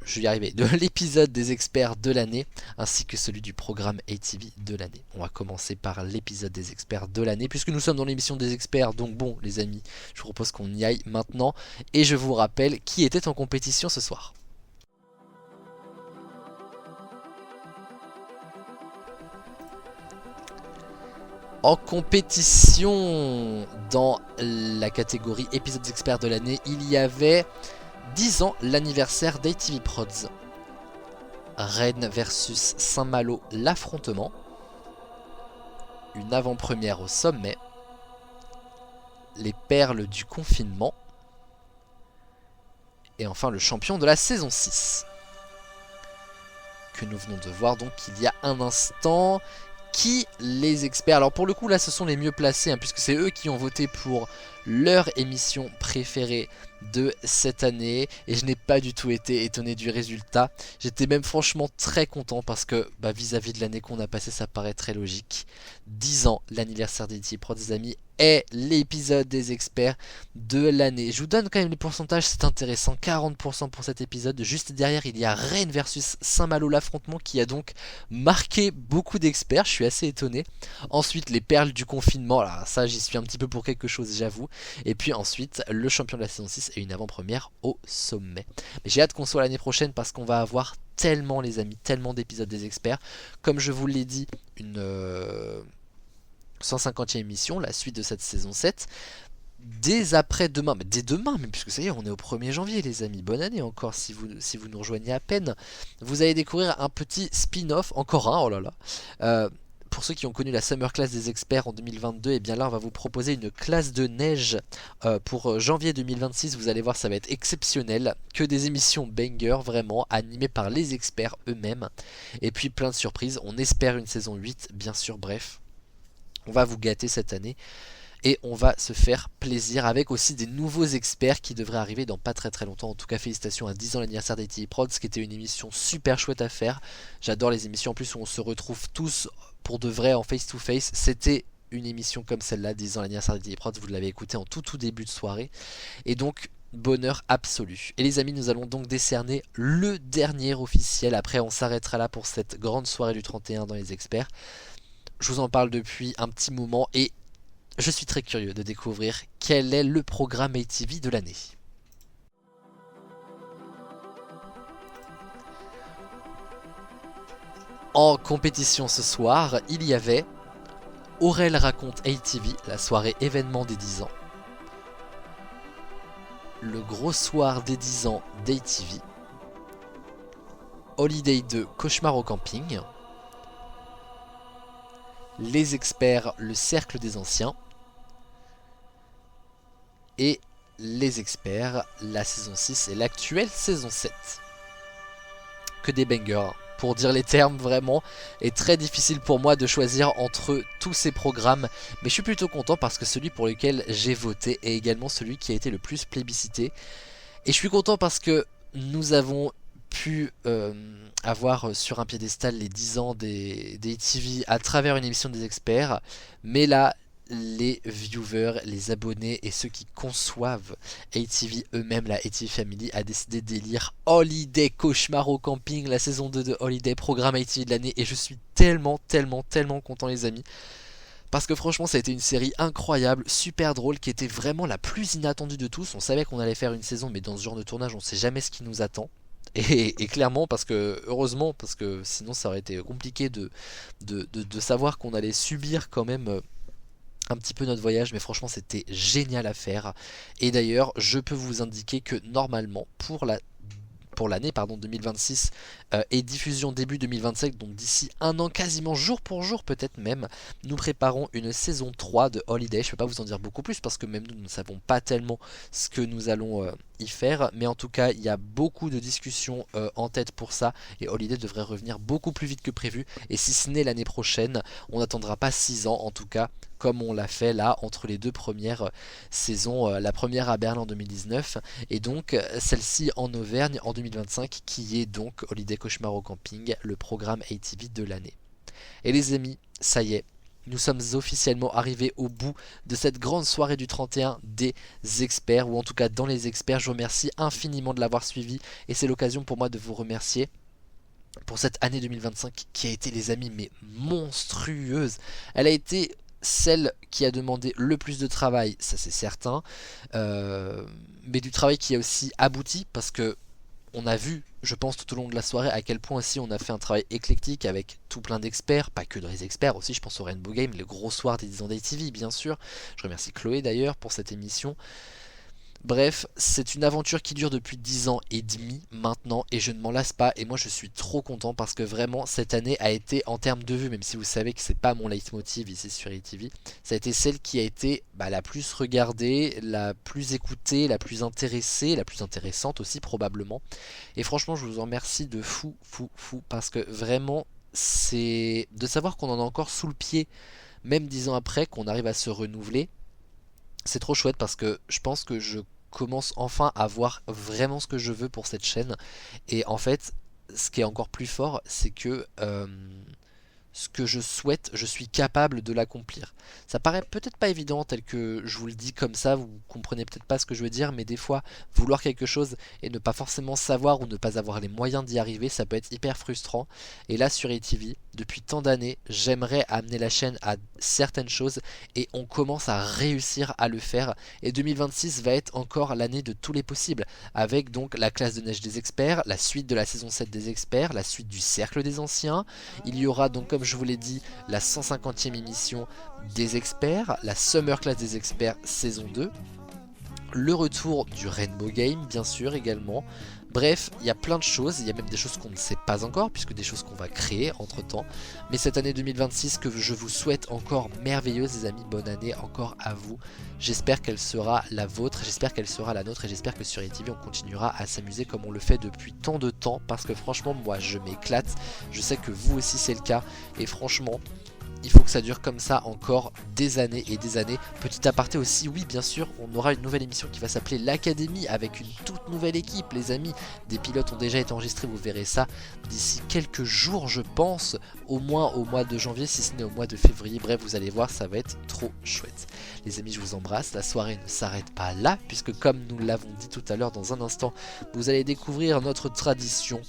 je vais y arriver, de l'épisode des experts de l'année, ainsi que celui du programme ATV de l'année. On va commencer par l'épisode des experts de l'année, puisque nous sommes dans l'émission des experts, donc bon les amis, je vous propose qu'on y aille maintenant, et je vous rappelle qui était en compétition ce soir. En compétition dans la catégorie épisodes experts de l'année, il y avait 10 ans l'anniversaire d'ATV Prods. Rennes versus Saint-Malo, l'affrontement. Une avant-première au sommet. Les perles du confinement. Et enfin le champion de la saison 6. Que nous venons de voir donc il y a un instant. Qui les experts? Alors pour le coup là ce sont les mieux placés puisque c'est eux qui ont voté pour leur émission préférée de cette année et je n'ai pas du tout été étonné du résultat. J'étais même franchement très content parce que vis-à-vis de l'année qu'on a passée ça paraît très logique. 10 ans l'anniversaire d'ATV Pro des amis est l'épisode des experts de l'année. Je vous donne quand même les pourcentages, c'est intéressant. 40% pour cet épisode. Juste derrière il y a Rennes versus Saint-Malo, l'affrontement qui a donc marqué beaucoup d'experts. Je suis assez étonné. Ensuite les perles du confinement, alors ça j'y suis un petit peu pour quelque chose j'avoue. Et puis ensuite le champion de la saison 6 et une avant-première au sommet. Mais j'ai hâte qu'on soit l'année prochaine parce qu'on va avoir tellement les amis, tellement d'épisodes des experts. Comme je vous l'ai dit, une 150e émission, la suite de cette saison 7. dès après-demain, mais dès demain, même puisque ça y est, on est au 1er janvier les amis, bonne année encore si vous nous rejoignez à peine, vous allez découvrir un petit spin-off, encore un, oh là là. Pour ceux qui ont connu la Summer Class des experts en 2022, et bien là on va vous proposer une classe de neige pour janvier 2026, vous allez voir ça va être exceptionnel, que des émissions banger vraiment, animées par les experts eux-mêmes, et puis plein de surprises, on espère une saison 8 bien sûr, bref, on va vous gâter cette année. Et on va se faire plaisir avec aussi des nouveaux experts qui devraient arriver dans pas très très longtemps. En tout cas, félicitations à 10 ans l'anniversaire d'ITV Prod, ce qui était une émission super chouette à faire. J'adore les émissions en plus où on se retrouve tous pour de vrai en face to face. C'était une émission comme celle-là, 10 ans l'anniversaire d'ITV Prod, vous l'avez écouté en tout début de soirée. Et donc, bonheur absolu. Et les amis, nous allons donc décerner le dernier officiel. Après, on s'arrêtera là pour cette grande soirée du 31 dans les experts. Je vous en parle depuis un petit moment et je suis très curieux de découvrir quel est le programme ATV de l'année. En compétition ce soir, il y avait Aurel raconte ATV, la soirée événement des 10 ans. Le gros soir des 10 ans d'ATV. Holiday 2, cauchemar au camping. Les experts, le cercle des anciens. Et les experts, la saison 6 et l'actuelle saison 7. Que des bangers, pour dire les termes vraiment. Est très difficile pour moi de choisir entre tous ces programmes. Mais je suis plutôt content parce que celui pour lequel j'ai voté est également celui qui a été le plus plébiscité. Et je suis content parce que nous avons pu avoir sur un piédestal les 10 ans des ATV à travers une émission des experts. Mais là, les viewers, les abonnés et ceux qui conçoivent ATV eux-mêmes, la ATV Family a décidé d'élire Holiday cauchemar au camping, la saison 2 de Holiday, programme ATV de l'année, et je suis tellement content les amis, parce que franchement ça a été une série incroyable, super drôle, qui était vraiment la plus inattendue de tous. On savait qu'on allait faire une saison, mais dans ce genre de tournage on sait jamais ce qui nous attend. Et clairement, parce que heureusement, parce que sinon ça aurait été compliqué de savoir qu'on allait subir quand même un petit peu notre voyage, mais franchement c'était génial à faire. Et d'ailleurs je peux vous indiquer que normalement pour l'année 2026 et diffusion début 2025, donc d'ici un an quasiment jour pour jour peut-être même, nous préparons une saison 3 de Holiday. Je peux pas vous en dire beaucoup plus parce que même nous ne savons pas tellement ce que nous allons y faire, mais en tout cas il y a beaucoup de discussions en tête pour ça, et Holiday devrait revenir beaucoup plus vite que prévu, et si ce n'est l'année prochaine, on n'attendra pas 6 ans en tout cas, comme on l'a fait là entre les deux premières saisons, la première à Berlin en 2019 et donc celle-ci en Auvergne en 2025, qui est donc Holiday cauchemar au camping, le programme ATV de l'année. Et les amis, ça y est, nous sommes officiellement arrivés au bout de cette grande soirée du 31 des experts, ou en tout cas dans les experts. Je vous remercie infiniment de l'avoir suivi, et c'est l'occasion pour moi de vous remercier pour cette année 2025 qui a été, les amis, mais monstrueuse. Elle a été celle qui a demandé le plus de travail, ça c'est certain, mais du travail qui a aussi abouti, parce que on a vu, je pense, tout au long de la soirée à quel point aussi on a fait un travail éclectique avec tout plein d'experts, pas que dans les experts aussi, je pense au Rainbow Game, le gros soir des 10 ans d'ATV bien sûr. Je remercie Chloé d'ailleurs pour cette émission. Bref, c'est une aventure qui dure depuis 10 ans et demi maintenant, et je ne m'en lasse pas, et moi je suis trop content parce que vraiment cette année a été, en termes de vues, même si vous savez que c'est pas mon leitmotiv ici sur ATV, ça a été celle qui a été la plus regardée, la plus écoutée, la plus intéressée, la plus intéressante aussi probablement. Et franchement je vous en remercie de fou parce que vraiment c'est de savoir qu'on en a encore sous le pied, même 10 ans après, qu'on arrive à se renouveler. C'est trop chouette parce que je pense que je commence enfin à voir vraiment ce que je veux pour cette chaîne. Et en fait, ce qui est encore plus fort, c'est que ce que je souhaite, je suis capable de l'accomplir. Ça paraît peut-être pas évident tel que je vous le dis comme ça, vous comprenez peut-être pas ce que je veux dire, mais des fois, vouloir quelque chose et ne pas forcément savoir ou ne pas avoir les moyens d'y arriver, ça peut être hyper frustrant. Et là sur ATV, depuis tant d'années, j'aimerais amener la chaîne à certaines choses et on commence à réussir à le faire. Et 2026 va être encore l'année de tous les possibles, avec donc la classe de neige des experts, la suite de la saison 7 des experts, la suite du cercle des anciens. Il y aura donc, comme je vous l'ai dit, la 150e émission des experts, la Summer Class des experts saison 2, le retour du Rainbow Game bien sûr également. Bref, il y a plein de choses, il y a même des choses qu'on ne sait pas encore, puisque des choses qu'on va créer entre temps. Mais cette année 2026 que je vous souhaite encore merveilleuse les amis, bonne année encore à vous. J'espère qu'elle sera la vôtre, j'espère qu'elle sera la nôtre et j'espère que sur ETV on continuera à s'amuser comme on le fait depuis tant de temps. Parce que franchement moi je m'éclate, je sais que vous aussi c'est le cas et franchement... il faut que ça dure comme ça encore des années et des années. Petit aparté aussi, oui bien sûr, on aura une nouvelle émission qui va s'appeler l'Académie avec une toute nouvelle équipe les amis. Des pilotes ont déjà été enregistrés, vous verrez ça d'ici quelques jours je pense, au moins au mois de janvier si ce n'est au mois de février. Bref vous allez voir, ça va être trop chouette. Les amis je vous embrasse, la soirée ne s'arrête pas là puisque comme nous l'avons dit tout à l'heure, dans un instant vous allez découvrir notre tradition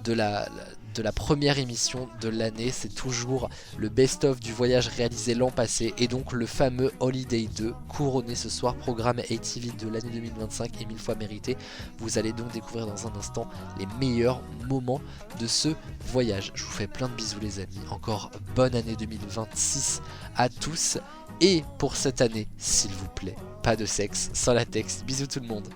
de la première émission de l'année. C'est toujours le best-of du voyage réalisé l'an passé et donc le fameux Holiday 2 couronné ce soir, programme ATV de l'année 2025 et 1000 fois mérité. Vous allez donc découvrir dans un instant les meilleurs moments de ce voyage. Je vous fais plein de bisous les amis, encore bonne année 2026 à tous et pour cette année s'il vous plaît, pas de sexe sans latex. Bisous tout le monde.